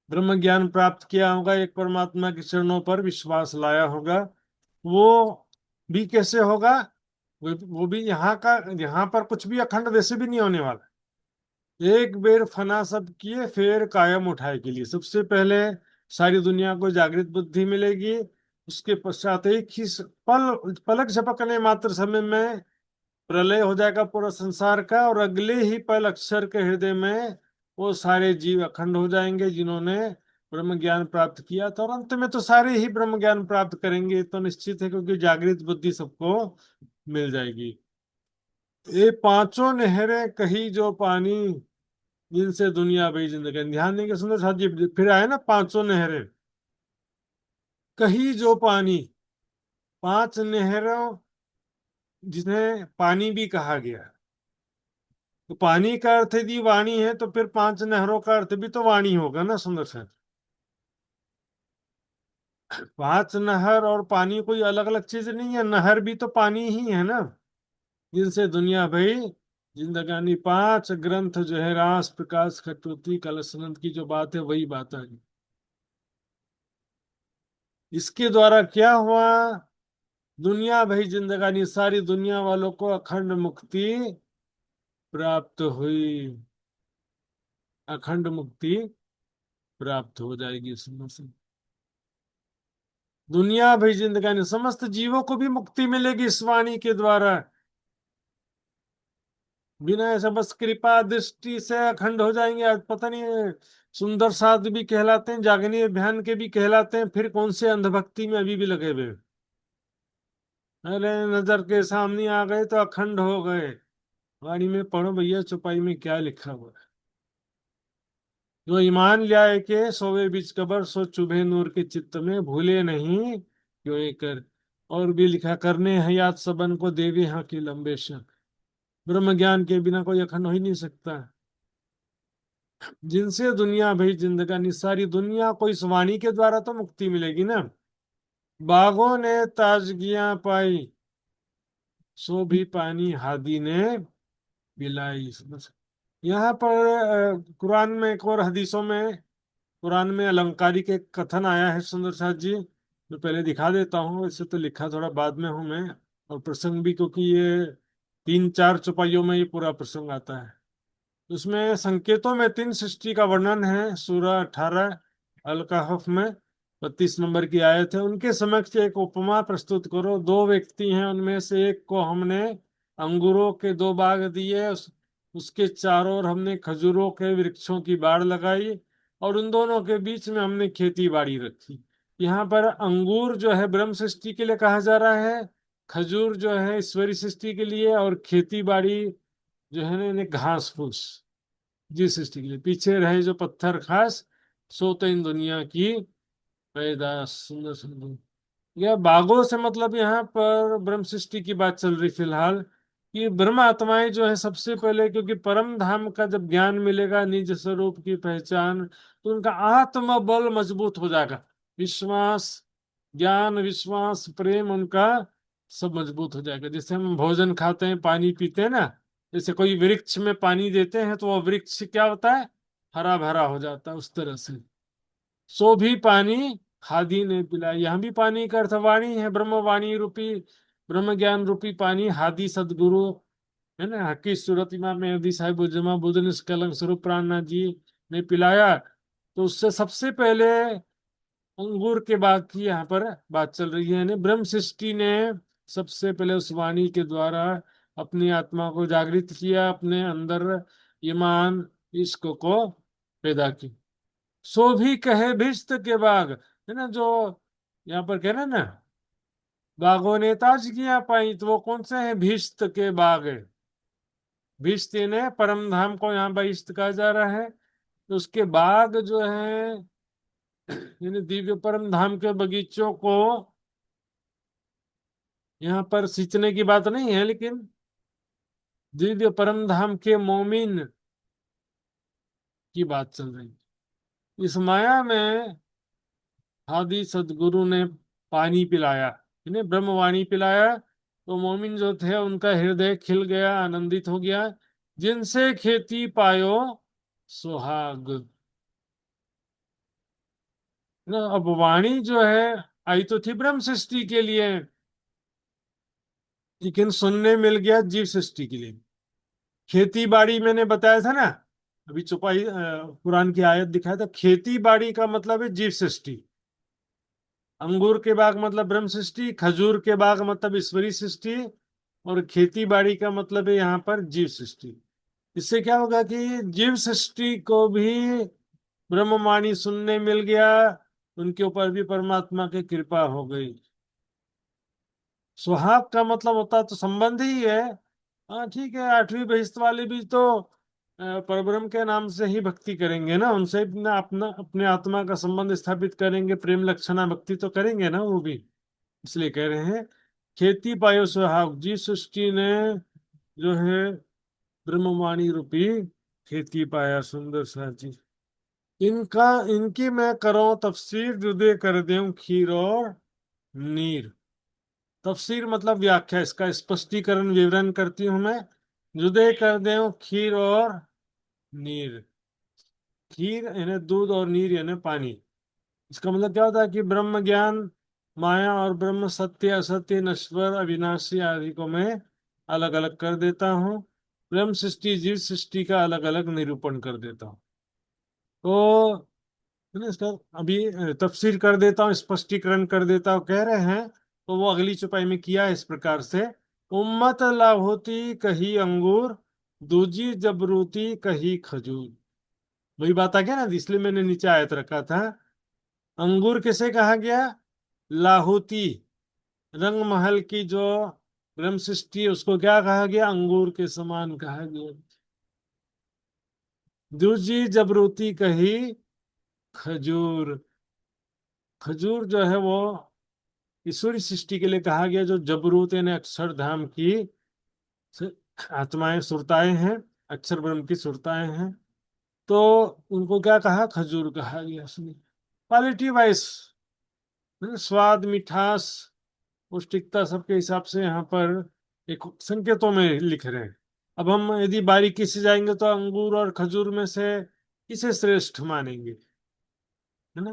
ब्रह्म ज्ञान प्राप्त किया होगा, एक परमात्मा के चरणों पर विश्वास लाया होगा, वो भी कैसे होगा, वो भी यहाँ का, यहाँ पर कुछ भी अखंड वैसे भी नहीं होने वाला। एक बेर फना सब किए फिर कायम उठाए के लिए। सबसे पहले सारी दुनिया को जागृत बुद्धि मिलेगी, उसके पश्चात एक ही पलक झपकने मात्र समय में प्रलय हो जाएगा पूरा संसार का, और अगले ही पल अक्षर के हृदय में वो सारे जीव अखंड हो जाएंगे जिन्होंने ब्रह्म ज्ञान प्राप्त किया था। और अंत में तो सारे ही ब्रह्म ज्ञान प्राप्त करेंगे, तो निश्चित है, क्योंकि जागृत बुद्धि सबको मिल जाएगी। ये पांचों नहरें कही जो पानी, जिनसे दुनिया भई जिंदगी। ध्यान देंगे सुंदर साथ जी, फिर आए ना पांचों नहरें, कही जो पानी, पांच नहरों जिन्हें पानी भी कहा गया। तो पानी का अर्थ यदि वाणी है, तो फिर पांच नहरों का अर्थ भी तो वाणी होगा ना सुंदर साथ। पांच नहर और पानी कोई अलग अलग चीज नहीं है, नहर भी तो पानी ही है ना, जिनसे दुनिया भई जिंदगानी। पांच ग्रंथ जो है, रास प्रकाश खटोती कलशनंद की जो बात है, वही बात है। इसके द्वारा क्या हुआ, दुनिया भई जिंदगानी, सारी दुनिया वालों को अखंड मुक्ति प्राप्त हुई, अखंड मुक्ति प्राप्त हो जाएगी इसमें से। दुनिया भई जिंदगानी, समस्त जीवों को भी मुक्ति मिलेगी इस वाणी के द्वारा। बिना ऐसा बस कृपा दृष्टि से अखंड हो जाएंगे। आज पता नहीं, सुंदर साध भी कहलाते हैं, जागनी अभियान के भी कहलाते हैं, फिर कौन से अंधभक्ति में अभी भी लगे हुए। अरे नजर के सामने आ गए तो अखंड हो गए। वाणी में पढ़ो भैया, चौपाई में क्या लिखा हुआ है। जो ईमान लाए के सोवे बीच कबर, सो चुभे नूर के चित्त में, भूले नहीं क्यों ये कर। और भी लिखा, करने हैं याद सबन को, देवे हाँ की लंबे शक। ब्रह्म ज्ञान के बिना कोई अखंड हो ही नहीं सकता। जिनसे दुनिया भई जिंदगानी, सारी दुनिया को इस वाणी के द्वारा तो मुक्ति मिलेगी ना। बागों ने ताजगियां पाई, सो भी पानी हादी ने पिलाई। यहाँ पर कुरान में एक और हदीसों में, कुरान में अलंकारिक एक कथन आया है सुंदर साथ जी, मैं पहले दिखा देता हूँ। वैसे तो लिखा थोड़ा बाद में हूं मैं, और प्रसंग भी, क्योंकि ये तीन चार चौपाइयों में ये पूरा प्रसंग आता है। उसमें संकेतों में तीन सृष्टि का वर्णन है। सूरह 18 अल कहफ में 32 नंबर की आयत है। उनके समक्ष एक उपमा प्रस्तुत करो। दो व्यक्ति हैं, उनमें से एक को हमने अंगूरों के दो बाग दिए, उसके चारों ओर हमने खजूरों के वृक्षों की बाड़ लगाई, और उन दोनों के बीच में हमने खेती बाड़ी रखी। यहाँ पर अंगूर जो है ब्रह्म सृष्टि के लिए कहा जा रहा है, खजूर जो है ईश्वरी सृष्टि के लिए, और खेती बाड़ी जो है ना, इन्हें घास फूस जी सृष्टि के लिए। पीछे रहे जो पत्थर खास, सोते इन दुनिया की पैदाश। सुंदर सुंदर, यह बागों से मतलब यहाँ पर ब्रह्म सृष्टि की बात चल रही फिलहाल। कि ब्रह्म आत्माएं जो है सबसे पहले, क्योंकि परम धाम का जब ज्ञान मिलेगा, निज स्वरूप की पहचान, तो उनका आत्म बल मजबूत हो जाएगा। विश्वास, ज्ञान, विश्वास, प्रेम, उनका सब मजबूत हो जाएगा। जैसे हम भोजन खाते हैं, पानी पीते हैं ना, जैसे कोई वृक्ष में पानी देते हैं तो वह वृक्ष क्या होता है, हरा भरा हो जाता है, उस तरह से। सो भी पानी हादी ने पिलाया। यहाँ भी पानी का अर्थ वाणी है, ब्रह्म वाणी रूपी, ब्रह्म ज्ञान रूपी पानी। हादी सदगुरु है ना, हकी सूरत इमाम मेहदी साहिब उजमा बुद्ध निष्कलंक स्वरूप प्राणनाथ जी ने पिलाया। तो उससे सबसे पहले अंगूर के बाग की यहाँ पर बात चल रही है। यानी ब्रह्म सृष्टि ने सबसे पहले उस वाणी के द्वारा अपनी आत्मा को जागृत किया, अपने अंदर ईमान इश्क को पैदा की। सो भी कहे भिस्त के बाग, है ना, जो यहाँ पर कह रहे हैं ना, बागों ने ताजगियां पाई, तो वो कौन से हैं? भिस्त के बाग है। भिस्त ने परम धाम को यहाँ बहिष्ठ कहा जा रहा है, तो उसके बाग जो है, यानी दिव्य परम धाम के बगीचों को यहाँ पर सींचने की बात नहीं है, लेकिन दिव्य परम धाम के मोमिन की बात चल रही है। इस माया में आदि सदगुरु ने पानी पिलाया, इन्हें ब्रह्मवाणी पिलाया, तो मोमिन जो थे उनका हृदय खिल गया, आनंदित हो गया। जिनसे खेती पायो सुहाग, ना, अब वाणी जो है आई तो थी ब्रह्म सृष्टि के लिए, लेकिन सुनने मिल गया जीव सृष्टि के लिए। खेती बाड़ी मैंने बताया था ना, अभी चौपाई कुरान की आयत दिखाया था, खेती बाड़ी का मतलब है जीव सृष्टि। अंगूर के बाग मतलब ब्रह्म सृष्टि, खजूर के बाग मतलब ईश्वरी सृष्टि, और खेती बाड़ी का मतलब है यहाँ पर जीव सृष्टि। इससे क्या होगा कि जीव सृष्टि को भी ब्रह्मवाणी सुनने मिल गया, उनके ऊपर भी परमात्मा की कृपा हो गई। सुहाग का मतलब होता तो संबंध ही है। हाँ ठीक है, आठवीं बहिष्ठ वाले भी तो परब्रह्म के नाम से ही भक्ति करेंगे ना, उनसे अपना अपना अपने आत्मा का संबंध स्थापित करेंगे, प्रेम लक्षणा भक्ति तो करेंगे ना वो भी। इसलिए कह रहे हैं खेती पायो सुहाग, जी सृष्टि ने जो है ब्रह्मवाणी रूपी खेती पाया, सुंदर सा चीज। इनका इनकी मैं करो तफसीर, जुदे कर दूं खीर और नीर। तफसीर मतलब व्याख्या, इसका स्पष्टीकरण विवरण करती हूं मैं। जुदे कर दूं खीर और नीर। खीर यानी दूध और नीर यानी पानी। इसका मतलब क्या होता है कि ब्रह्म ज्ञान, माया और ब्रह्म सत्य असत्य नश्वर अविनाशी आदि को मैं अलग अलग कर देता हूँ। ब्रह्म सृष्टि जीव सृष्टि का अलग अलग निरूपण कर देता हूँ। तो है ना, इसका अभी तफसीर कर देता हूँ, स्पष्टीकरण कर देता हूँ, कह रहे हैं। तो वो अगली चौपाई में किया है इस प्रकार से। उम्मत लाहोती कही अंगूर, दूजी जबरूती कही खजूर। वही बात आ गया ना, इसलिए मैंने नीचे आयत रखा था। अंगूर किसे कहा गया? लाहौती, रंग महल की जो ब्रह्म सृष्टि है, उसको क्या कहा गया? अंगूर के समान कहा गया। दूजी जबरूती कही खजूर। खजूर जो है वो ईश्वरी सृष्टि के लिए कहा गया, जो जबरूत यानी अक्षरधाम की आत्माएं सुरताएं हैं, अक्षर ब्रह्म की सुरताएं हैं, तो उनको क्या कहा? खजूर कहा गया। उसमें क्वालिटी वाइज स्वाद, मिठास, पौष्टिकता सबके हिसाब से यहाँ पर एक संकेतों में लिख रहे हैं। अब हम यदि बारीकी से जाएंगे तो अंगूर और खजूर में से किसे श्रेष्ठ मानेंगे, है ना?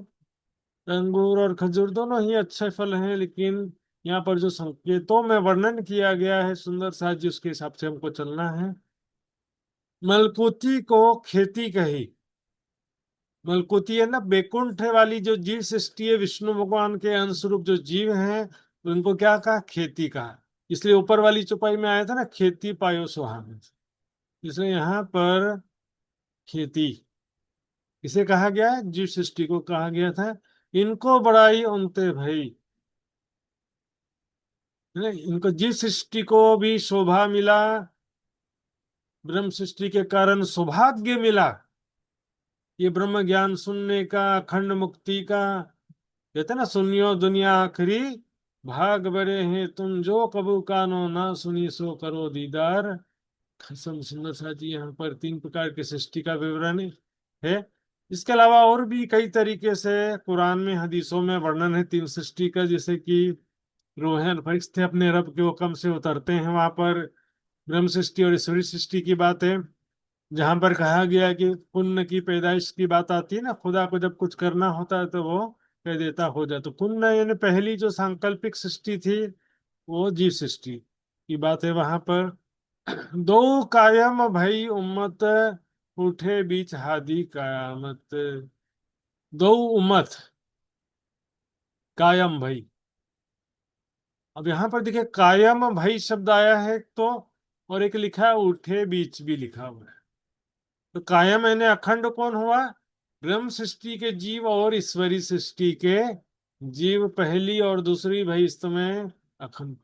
अंगूर और खजूर दोनों ही अच्छे फल हैं, लेकिन यहाँ पर जो संकेतों में वर्णन किया गया है सुंदर सा जी, उसके हिसाब से हमको चलना है। मलकुती को खेती कही। मलकुती है ना, बैकुंठ वाली जो जीव सृष्टि है, विष्णु भगवान के अंशरूप जो जीव हैं, उनको क्या कहा? खेती कहा। इसलिए ऊपर वाली चौपाई में आया था ना, खेती पायो सुहाग, इसलिए यहाँ पर खेती इसे कहा गया है, जीव सृष्टि को कहा गया था। इनको बड़ाई उनते भई, है ना, इनको जीव सृष्टि को भी शोभा मिला, ब्रह्म सृष्टि के कारण सौभाग्य मिला। ये ब्रह्म ज्ञान सुनने का, अखंड मुक्ति का, कहते ना, सुनियो दुनिया आखिरी, भाग बड़े हैं तुम जो कबू कानो ना सुनी सो करो दीदार। खसम सुंदर साथी, यहाँ पर तीन प्रकार की सृष्टि का विवरण है। इसके अलावा और भी कई तरीके से कुरान में, हदीसों में वर्णन है तीन सृष्टि का, जैसे कि रूहें फरिश्ते अपने रब के हुक्म से उतरते हैं, वहां पर ब्रह्म सृष्टि और ईश्वरी सृष्टि की बात है। जहां पर कहा गया है कि पुण्य की पैदाइश की बात आती है ना, खुदा को जब कुछ करना होता है तो वो कह देता हो जा। तो पुण्य यानी पहली जो सांकल्पिक सृष्टि थी, वो जीव सृष्टि की बात है वहां पर। दो कायम भई उम्मत, उठे बीच हादी कयामत। दो उम्मत कायम भई। अब यहाँ पर देखिए, कायम भई शब्द आया है, तो और एक लिखा है उठे बीच भी लिखा हुआ है। तो कायम यानी अखंड कौन हुआ? ब्रह्म सृष्टि के जीव और ईश्वरी सृष्टि के जीव, पहली और दूसरी भविष्य में अखंड।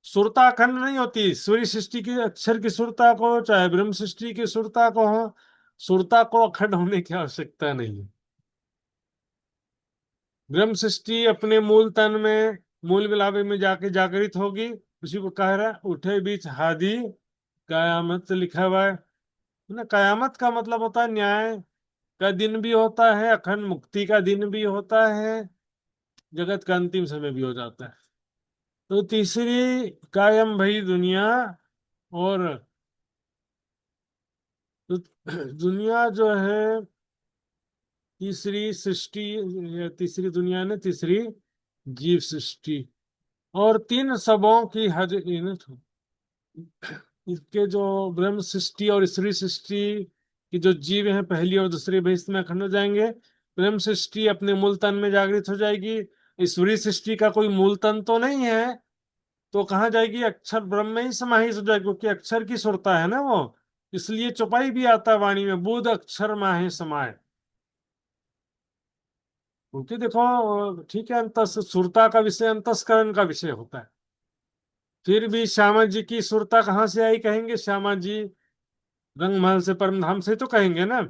सुरता अखंड नहीं होती। ईश्वरी सृष्टि के अक्षर की सुरता को, चाहे ब्रह्म सृष्टि की सुरता को हो, सुरता को अखंड होने की आवश्यकता नहीं है। ब्रह्म सृष्टि अपने मूल तन में, मूल विलावे में जाके जागृत होगी। उसी को कह रहा है उठे बीच हादि कयामत लिखा हुआ है ना। कयामत का मतलब होता है न्याय का दिन भी होता है, अखंड मुक्ति का दिन भी होता है, जगत का अंतिम समय भी हो जाता है। तो तीसरी कायम भई दुनिया, और तो दुनिया जो है तीसरी सृष्टि, तीसरी दुनिया ने तीसरी जीव सृष्टि, और तीन सबों की हज इसके जो ब्रह्म सृष्टि और ईश्वरी सृष्टि की जो जीव हैं पहली और दूसरी भविष्य में अखंड हो जाएंगे। ब्रह्म सृष्टि अपने मूल तन में जागृत हो जाएगी। ईश्वरी सृष्टि का कोई मूल तन तो नहीं है, तो कहाँ जाएगी? अक्षर ब्रह्म में ही समाहित हो जाएगी, क्योंकि अक्षर की सुरता है ना वो। इसलिए चौपाई भी आता है वाणी में, बुध अक्षर माहे समाये। क्योंकि देखो ठीक है, अंत सुरता का विषय अंतस्करण का विषय होता है। फिर भी श्यामा जी की सुरता कहाँ से आई कहेंगे? श्यामा जी रंगमहल से, परम धाम से तो कहेंगे ना।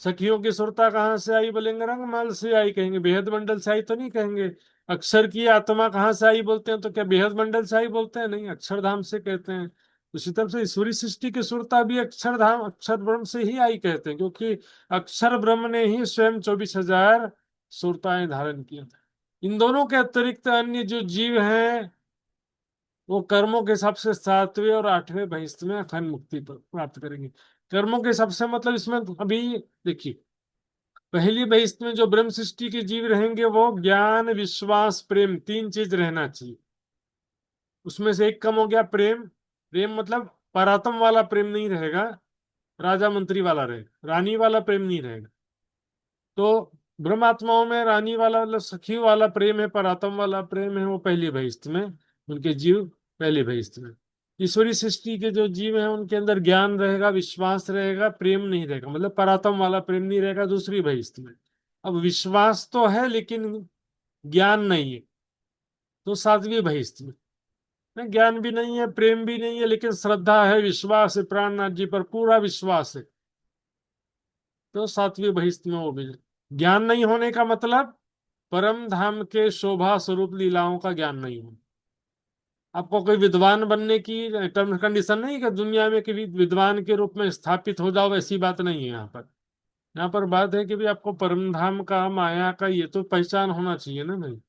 सखियों की सुरता कहाँ से आई बोलेंगे? रंगमहल से आई कहेंगे। बेहद मंडल से आई तो नहीं कहेंगे। अक्षर की आत्मा कहाँ से आई बोलते हैं तो क्या बेहद मंडल से आई बोलते हैं? नहीं, अक्षरधाम से कहते हैं। उसी तरह से ईश्वरी सृष्टि की सुरता भी अक्षरधाम, अक्षर ब्रह्म से ही आई कहते हैं, क्योंकि अक्षर ब्रह्म ने ही स्वयं 24,000 सुरताएं धारण की। इन दोनों के अतिरिक्त अन्य जो जीव हैं वो कर्मों के हिसाब से 7वें और 8वें बहिष्ठ में अखंड मुक्ति प्राप्त करेंगे। कर्मों के हिसाब से मतलब इसमें अभी देखिए, पहली बहिष्ठ में जो ब्रह्म सृष्टि के जीव रहेंगे वो ज्ञान, विश्वास, प्रेम, तीन चीज रहना चाहिए। उसमें से एक कम हो गया प्रेम। प्रेम मतलब परात्म वाला प्रेम नहीं रहेगा, राजा मंत्री वाला रहेगा, रानी वाला प्रेम नहीं रहेगा। तो ब्रह्मात्माओं में रानी वाला मतलब सखी वाला प्रेम है, परात्म वाला प्रेम है, वो पहली बहिष्ठ में उनके जीव, पहली बहिष्ठ में। ईश्वरी सृष्टि के जो जीव हैं उनके अंदर ज्ञान रहेगा, विश्वास रहेगा, प्रेम नहीं रहेगा, मतलब परात्म वाला प्रेम नहीं रहेगा दूसरी बहिष्ठ में। अब विश्वास तो है लेकिन ज्ञान नहीं है, तो 7वीं बहिष्ठ में। ज्ञान भी नहीं है, प्रेम भी नहीं है, लेकिन श्रद्धा है, विश्वास है, प्राणनाथ जी पर पूरा विश्वास है, तो 7वीं बहिष्ठ में वो भी। ज्ञान नहीं होने का मतलब परम धाम के शोभा स्वरूप लीलाओं का ज्ञान नहीं हो। आपको कोई विद्वान बनने की टर्म कंडीशन नहीं कि दुनिया में किसी विद्वान के रूप में स्थापित हो जाओ, ऐसी बात नहीं है यहाँ पर। यहाँ पर बात है कि भी आपको परम धाम का, माया का ये तो पहचान होना चाहिए ना भाई।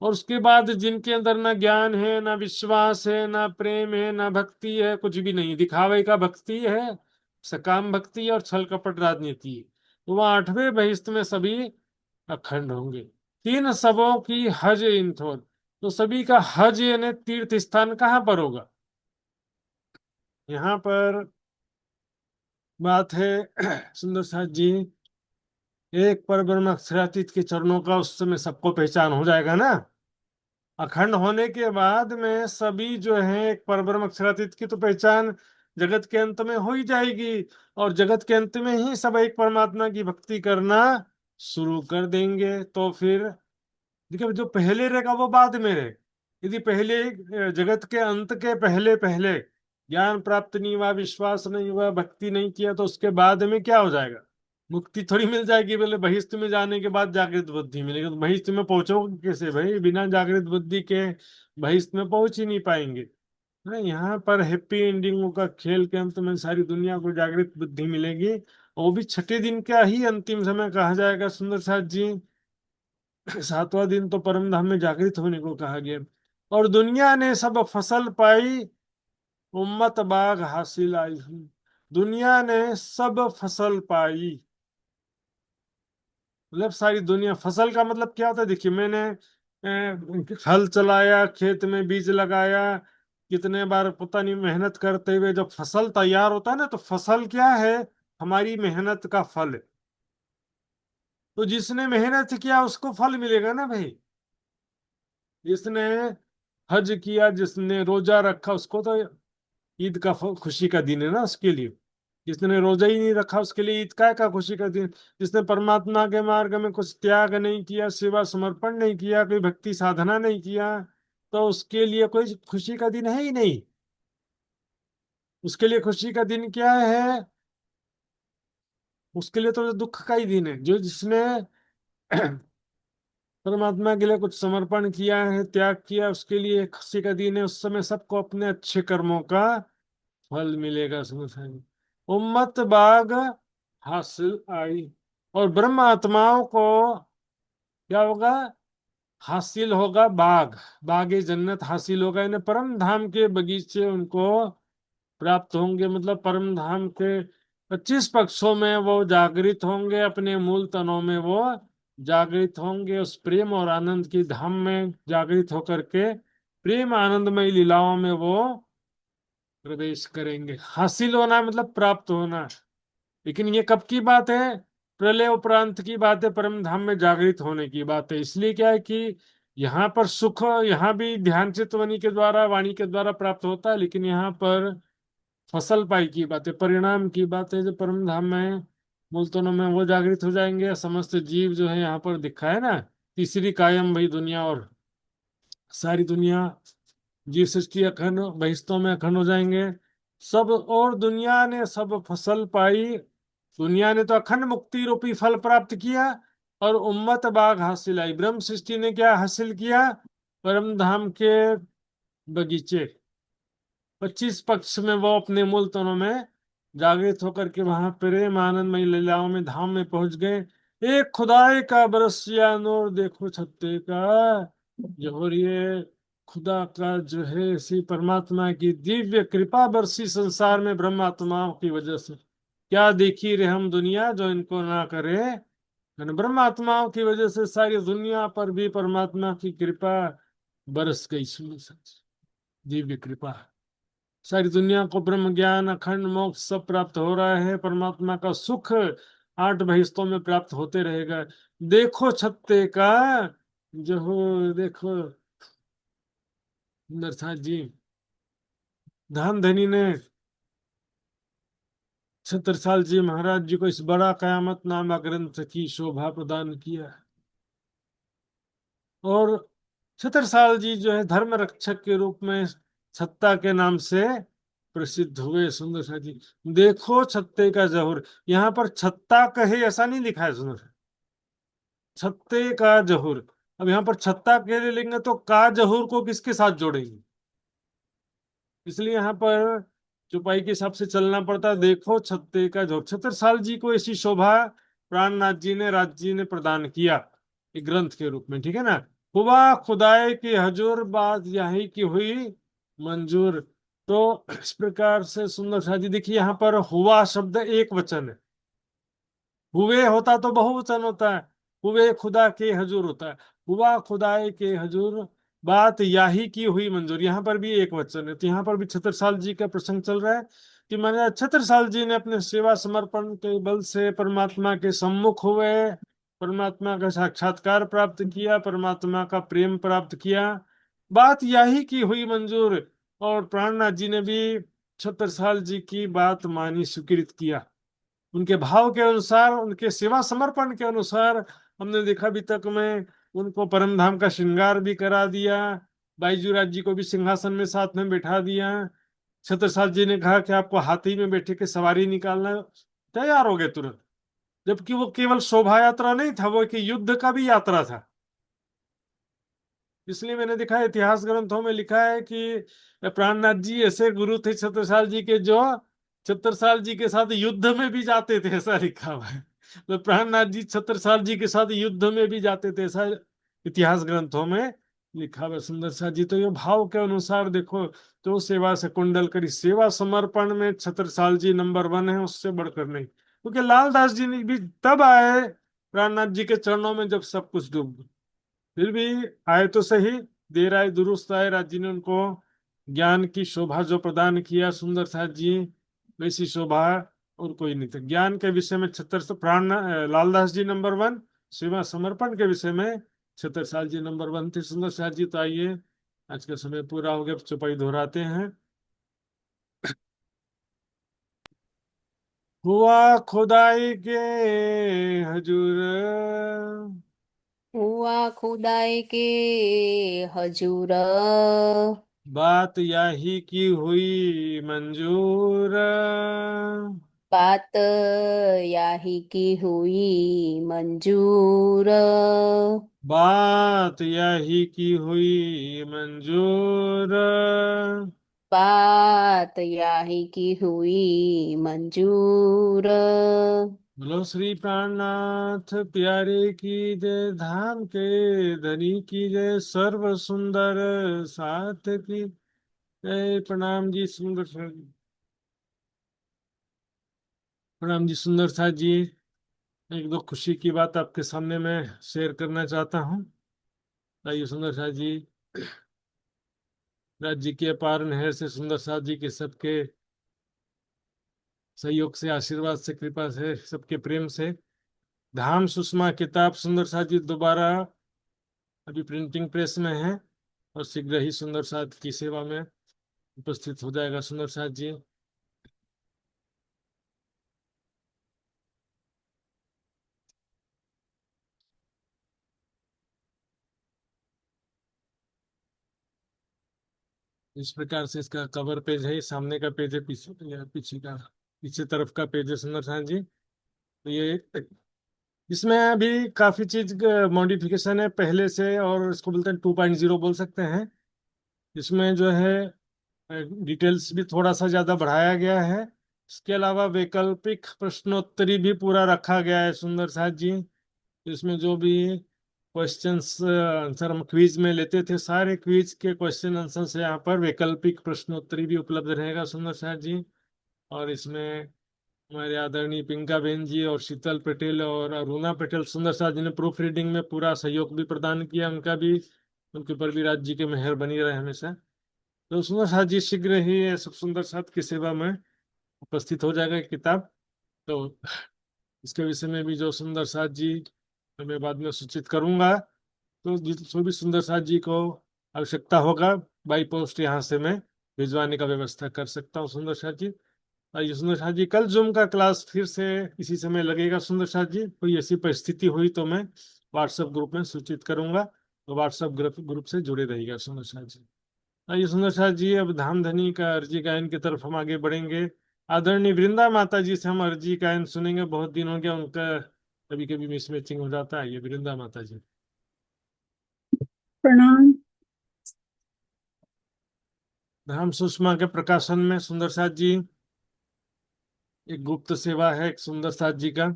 और उसके बाद जिनके अंदर ना ज्ञान है, ना विश्वास है, ना प्रेम है, ना भक्ति है, कुछ भी नहीं, दिखावे का भक्ति है, सकाम भक्ति और छल कपट राजनीति है, तो वह 8वें बहिष्ठ में सभी अखंड होंगे। तीन सबों की हज इंथोर, तो सभी का हज यानी तीर्थ स्थान कहाँ पर होगा? यहाँ पर बात है सुंदर साथ जी, एक पर ब्रह्म अक्षरातीत के चरणों का उस समय सबको पहचान हो जाएगा ना। अखंड होने के बाद में सभी जो है एक परब्रह्म अक्षरातीत की तो पहचान जगत के अंत में हो ही जाएगी, और जगत के अंत में ही सब एक परमात्मा की भक्ति करना शुरू कर देंगे। तो फिर देखिए, जो पहले रहेगा वो बाद में रहे। यदि पहले जगत के अंत के पहले पहले ज्ञान प्राप्त नहीं हुआ, विश्वास नहीं हुआ, भक्ति नहीं किया, तो उसके बाद में क्या हो जाएगा? मुक्ति थोड़ी मिल जाएगी। बोले बहिष्ठ में जाने के बाद जागृत बुद्धि मिलेगी, तो बहिष्ठ में पहुंचोगे कैसे भाई? बिना जागृत बुद्धि के बहिष्ठ में पहुंच ही नहीं पाएंगे। नहीं, यहाँ पर हैप्पी एंडिंगों का खेल के अंत में सारी दुनिया को जागृत बुद्धि मिलेगी, और वो भी छठे दिन का ही अंतिम समय कहा जाएगा सुंदर साथ जी। 7वां दिन तो परम धाम में जागृत होने को कहा गया। और दुनिया ने सब फसल पाई, उम्मत बाग हासिल आई। दुनिया ने सब फसल पाई मतलब सारी दुनिया। फसल का मतलब क्या होता है? देखिए, मैंने हल चलाया, खेत में बीज लगाया, कितने बार पता नहीं मेहनत करते हुए जब फसल तैयार होता है ना, तो फसल क्या है? हमारी मेहनत का फल है। तो जिसने मेहनत किया उसको फल मिलेगा ना भाई। जिसने हज किया, जिसने रोजा रखा, उसको तो ईद का खुशी का दिन है ना उसके लिए। जिसने रोजा ही नहीं रखा उसके लिए ईद का खुशी का दिन। जिसने परमात्मा के मार्ग में कुछ त्याग नहीं किया, सेवा समर्पण नहीं किया, कोई भक्ति साधना नहीं किया, तो उसके लिए कोई खुशी का दिन है ही नहीं। उसके लिए खुशी का दिन क्या है? उसके लिए तो दुख का ही दिन है। जो जिसने परमात्मा के लिए कुछ समर्पण किया है, त्याग किया, उसके लिए खुशी का दिन है। उस समय सबको अपने अच्छे कर्मों का फल मिलेगा। समझ उम्मत बाग हासिल आई। और ब्रह्म आत्माओं को क्या होगा? हासिल होगा बाग, बागे जन्नत हासिल होगा। इन्हें परम धाम के बगीचे उनको प्राप्त होंगे। मतलब परम धाम के 25 पक्षों में वो जागृत होंगे, अपने मूल तनों में वो जागृत होंगे। उस प्रेम और आनंद की धाम में जागृत होकर के प्रेम आनंदमय लीलाओं में वो प्रवेश करेंगे। हासिल होना मतलब प्राप्त होना। लेकिन ये कब की बात है? प्रलय उपरांत की बात है। परम धाम में जागृत होने की बात है। इसलिए क्या है कि यहाँ पर सुख यहाँ भी ध्यान चित्तवनी के द्वारा, वाणी के द्वारा प्राप्त होता है, लेकिन यहाँ पर फसल पाई की बात है, परिणाम की बात है। जो परम धाम में मूलतनों में वो जागृत हो जाएंगे। समस्त जीव जो है यहाँ पर दिखा है ना, तीसरी कायम भाई दुनिया, और सारी दुनिया, जीव सृष्टि अखंड बहिश्तों में अखंड हो जाएंगे सब। और दुनिया ने सब फसल पाई। दुनिया ने तो अखंड मुक्ति रूपी फल प्राप्त किया, और उम्मत बाग हासिल आई। ब्रह्म सृष्टि ने क्या हासिल किया? परम धाम के बगीचे। 25 पक्ष में वो अपने मूल तनों में जागृत होकर के वहां प्रेम आनंदमय लीलाओं में धाम में पहुंच गए। एक खुदाई का बरसिया नूर देखो छत्ते का जोहर। ये खुदा का जो है, इसी परमात्मा की दिव्य कृपा बरसी संसार में ब्रह्मात्माओं की वजह से। क्या देखी रे हम दुनिया जो इनको ना करे। यानी ब्रह्मात्माओं की वजह से सारी दुनिया पर भी परमात्मा की कृपा बरस गई। सुनो सच, दिव्य कृपा। सारी दुनिया को ब्रह्म ज्ञान, अखंड मोक्ष सब प्राप्त हो रहा है। परमात्मा का सुख 8 बहिश्तों में प्राप्त होते रहेगा। देखो छत्ते का जो हो, देखो नरसाद जी, धन धनी ने छत्रसाल जी महाराज जी को इस बड़ा कयामत नामा ग्रंथ की शोभा प्रदान किया। और छत्रसाल जी जो है धर्म रक्षक के रूप में छत्ता के नाम से प्रसिद्ध हुए। सुंदर सा जी, देखो छत्ते का जहूर। यहाँ पर छत्ता कहे ऐसा नहीं लिखा है। सुंदर, छत्ते का जहूर। अब यहाँ पर छत्ता के लिए लेंगे तो का जहूर को किसके साथ जोड़ेंगे? इसलिए यहाँ पर चौपाई के हिसाब से चलना पड़ता है। देखो छत्ते का जहूर। छत्रसाल जी को ऐसी शोभा प्राणनाथ जी ने, राज जी ने प्रदान किया एक ग्रंथ के रूप में। ठीक है ना। हुआ खुदाई की हजूर, बात यही की हुई मंजूर। तो इस प्रकार से सुंदर सा जी देखिए, यहाँ पर हुआ शब्द एक वचन है। हुए होता तो बहुवचन होता है। हुए खुदा के हजूर होता है। हुआ खुदाई के हजूर, बात यही की हुई मंजूर। यहाँ पर भी एक वचन है। तो यहाँ पर भी छत्रसाल जी का प्रसंग चल रहा है कि महाराज छत्रसाल जी ने अपने सेवा समर्पण के बल से परमात्मा के सम्मुख हुए, परमात्मा का साक्षात्कार प्राप्त किया, परमात्मा का प्रेम प्राप्त किया। बात यही की हुई मंजूर। और प्राणनाथ जी ने भी छत्रसाल जी की बात मानी, स्वीकृत किया। उनके भाव के अनुसार, उनके सेवा समर्पण के अनुसार हमने देखा अभी तक में उनको परम धाम का श्रृंगार भी करा दिया। बाईजूराज जी को भी सिंहासन में साथ में बैठा दिया। छत्रसाल जी ने कहा कि आपको हाथी में बैठे के सवारी निकालना, तैयार हो गए तुरंत। जबकि वो केवल शोभा यात्रा नहीं था, वो एक युद्ध का भी यात्रा था। इसलिए मैंने देखा है इतिहास ग्रंथों में लिखा है कि प्राणनाथ जी ऐसे गुरु थे छत्रसाल जी के, जो छत्रसाल जी के साथ युद्ध में भी जाते थे, ऐसा लिखा हुआ है। तो प्राणनाथ जी छत्रसाल जी के साथ युद्ध में भी जाते थे, ऐसा इतिहास ग्रंथों में लिखा हुआ। सुंदर सा जी, तो ये भाव के अनुसार देखो, तो सेवा से कुंडल करी, सेवा समर्पण में छत्रसाल जी नंबर 1 है, उससे बढ़कर नहीं। क्योंकि लालदास जी ने भी तब आए प्राणनाथ जी के चरणों में जब सब कुछ डूब गया। फिर भी आए तो सही, देर आए दुरुस्त आए। राज जी ने उनको ज्ञान की शोभा जो प्रदान किया सुंदर साथ जी, वैसी शोभा और कोई नहीं था। ज्ञान के विषय में लालदास जी नंबर 1, सेवा समर्पण के विषय में छत्रसाल जी नंबर 1 थे। सुंदर साथ जी, तो आइए, आज का समय पूरा हो गया, चौपाई दोहराते हैं। हुआ खुदाई के हजूर, हुआ खुदाई के हजूर, बात यही की हुई मंजूर, बात याही की हुई मंजूर, बात यही की हुई मंजूर। बात याही की हुई मंजूर। बोलो श्री प्राणनाथ प्यारे की जय, धाम के धनी की जय, सर्व सुंदर साथ की जय। प्रणाम जी सुंदर सर, प्रणाम जी सुंदर साथ जी। एक दो खुशी की बात आपके सामने मैं शेयर करना चाहता हूँ। आइए सुंदर साथ जी, राज्य की अपार नहर से सुंदर साथ जी के सबके सहयोग से, आशीर्वाद से, कृपा से, सबके प्रेम से धाम सुषमा किताब सुंदर साथ जी दोबारा अभी प्रिंटिंग प्रेस में है और शीघ्र ही सुंदर साथ की सेवा में उपस्थित हो जाएगा सुंदर साथ जी। इस प्रकार से इसका कवर पेज है, सामने का पेज है, पीछे पीछे का, पीछे तरफ का पेज है सुंदर साथ जी। तो ये इसमें अभी काफी चीज मॉडिफिकेशन है पहले से, और इसको बोलते हैं 2.0 बोल सकते हैं। इसमें जो है डिटेल्स भी थोड़ा सा ज्यादा बढ़ाया गया है। इसके अलावा वैकल्पिक प्रश्नोत्तरी भी पूरा रखा गया है सुंदर साथ जी। इसमें जो भी क्वेश्चंस आंसर हम क्विज में लेते थे, सारे क्विज के क्वेश्चन आंसर से यहाँ पर वैकल्पिक प्रश्नोत्तरी भी उपलब्ध रहेगा सुंदर साथ जी। और इसमें हमारे आदरणीय पिंका बेन जी और शीतल पटेल और अरुणा पटेल सुंदर साथ जी ने प्रूफ रीडिंग में पूरा सहयोग भी प्रदान किया, उनका भी, उनके ऊपर भी राज्य जी की मेहर बनी रहे हमेशा। तो सुंदर साथ जी शीघ्र ही ये सब सुंदर साथ की सेवा में उपस्थित हो जाएगा एक किताब। तो इसके विषय में भी जो सुंदर साथ जी मैं बाद में सूचित करूंगा। तो जो भी सुंदर साथ जी को आवश्यकता होगा बाई पोस्ट यहाँ से मैं भिजवाने का व्यवस्था कर सकता हूँ सुंदर साथ जी। आइए सुंदर साथ जी, कल जूम का क्लास फिर से इसी समय लगेगा सुंदर साथ जी। कोई ऐसी परिस्थिति हुई तो मैं व्हाट्सएप ग्रुप में सूचित करूंगा, तो व्हाट्सएप ग्रुप से जुड़े रहिएगा सुंदर साथ जी। आइए सुंदर साथ जी, अब धाम धनी का अर्जी गायन की तरफ हम आगे बढ़ेंगे। आदरणीय वृंदा माता जी से हम अर्जी गायन सुनेंगे, बहुत दिन हो गया उनका, कभी कभी मिस मैचिंग हो जाता है। ये वृंदा माता जी। प्रणाम। धाम सुषमा के प्रकाशन में सुंदर साथ जी एक गुप्त सेवा है एक सुंदर साथ जी का,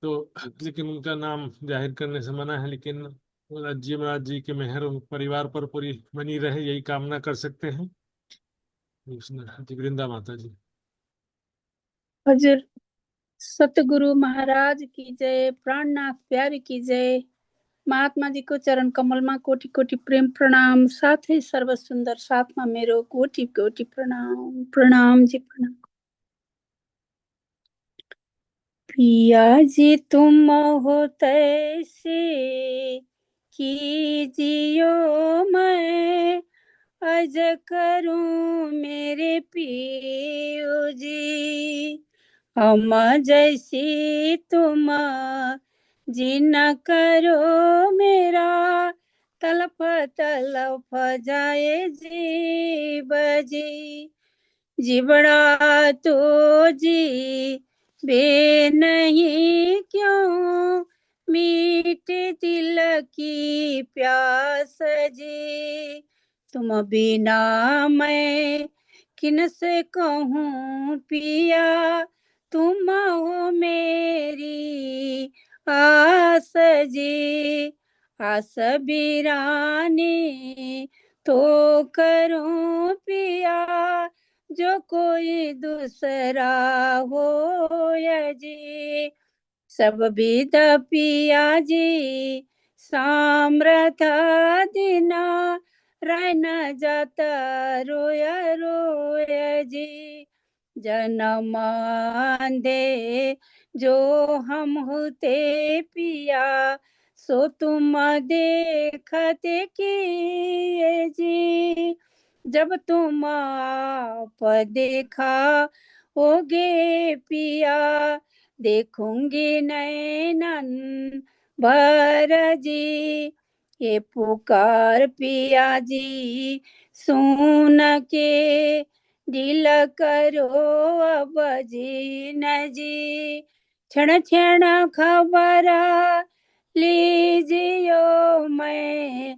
तो लेकिन उनका नाम जाहिर करने से मना है, लेकिन राज्य महाराज जी के मेहर उन परिवार पर पूरी बनी रहे, यही कामना कर सकते हैं। ये सुंदर साथ जी, वृंदा माता जी। हजूर सतगुरु महाराज की जय, प्राणनाथ प्यारे की जय। महात्मा जी को चरण कमल में कोटि कोटि प्रेम प्रणाम, साथ ही सर्व सुंदर साथ में मेरो कोटि कोटि प्रणाम। प्रणाम जी प्रणाम। पिया जी तुम हो तैसे कीजियो, मैं अज करूं मेरे पियो जी। हम जैसी तुम जी न करो, मेरा तलफ तलफ जाए जीव जी। जिबड़ा तो जी बे नहीं क्यों, मीठे दिल की प्यास जी। तुम बिना मैं किन से कहूँ पिया, तुम हो मेरी आस जी। आस बिरानी तो करूं पिया, जो कोई दूसरा हो या जी। सब विद पिया जी साम्रथ दिना, रहन जाता रोया रोया जी। जन्म दे जो हम होते पिया, सो तुम देखते किए जी। जब तुम आप देखा होगे पिया, देखूंगी नैनन भर जी। ये पुकार पिया जी सुन के, दिल करो अब जी न जी। क्षण क्षण खबर लीजियो, मैं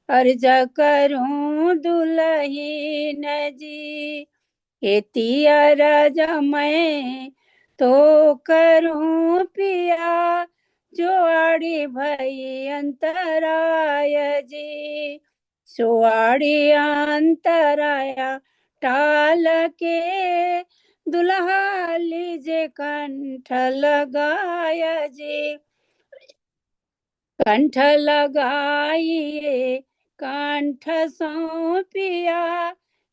अर्ज करूं दुल्हीन जी। एतिया राजा मैं तो करूं पिया, जोड़ी भई अंतराय जी। सोआड़ी अंतराया टाल के, दुल्हा लीजे कंठ लगाया जी। कंठ लगाइए कंठ सौंपिया,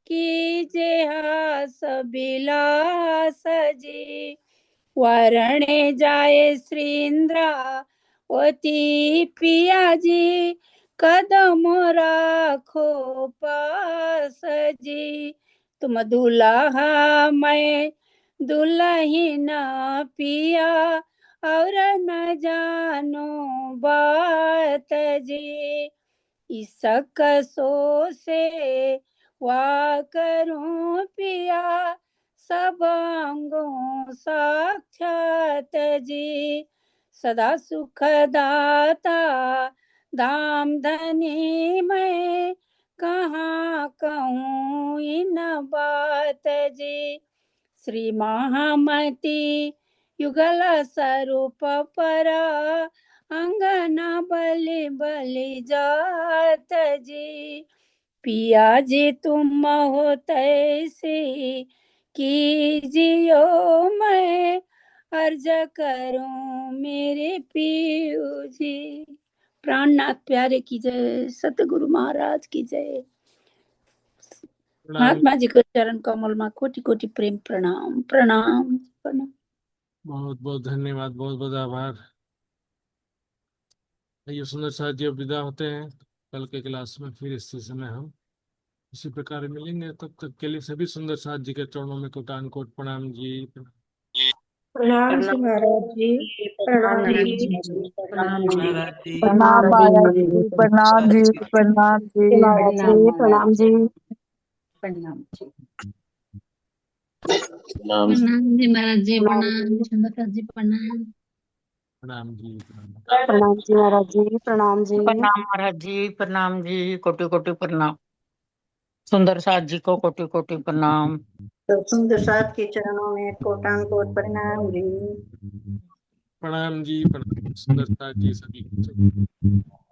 कीजे हास बिलास जी। वरणे जाए श्रीन्द्रावती पिया जी, कदम राखो पास जी। तुम दुल्हा मैं दुल्हीन पिया, और न जानो बात जी। इस कसो से वा करूं पिया, सब अंगों साक्षात जी। सदा सुखदाता धाम धनी मैं, कहाँ कहूँ इन बात जी। श्री महामती युगल स्वरूप परा, अंगना बलि बलि जात जी। पिया जी तुम हो तैसी कीजियो, मैं अर्ज करूं मेरे पियू जी। प्राणनाथ प्यारे की जय, सतगुरु महाराज की जय। प्रणाम महात्मा जी को चरण कमल में कोटि कोटि प्रेम प्रणाम प्रणाम प्रणाम। बहुत बहुत धन्यवाद, बहुत बहुत आभार। आइए सुंदर साथ जी अब विदा होते हैं। कल के क्लास में फिर इसी समय हम इसी प्रकार मिलेंगे। तब तक के लिए सभी सुंदर साथ जी के चरणों में कोटान कोट प्रणाम जी। प्रणाम जी महाराज जी, प्रणाम जी, प्रणाम जी महाराज जी। प्रणाम महाराज जी, प्रणाम जी, प्रणाम जी महाराज जी, प्रणाम जी, प्रणाम जी। प्रणाम जी महाराज जी, प्रणाम सुंदर जी, प्रणाम। प्रणाम जी, प्रणाम। प्रणाम जी महाराज जी, प्रणाम जी, प्रणाम महाराज जी, प्रणाम जी, कोटि कोटि प्रणाम। सुंदर साथ जी को कोटि कोटि प्रणाम। तो सुंदर साथ के चरणों में कोटान कोट प्रणाम जी। प्रणाम जी, प्रणाम सुंदर साथ जी सभी को।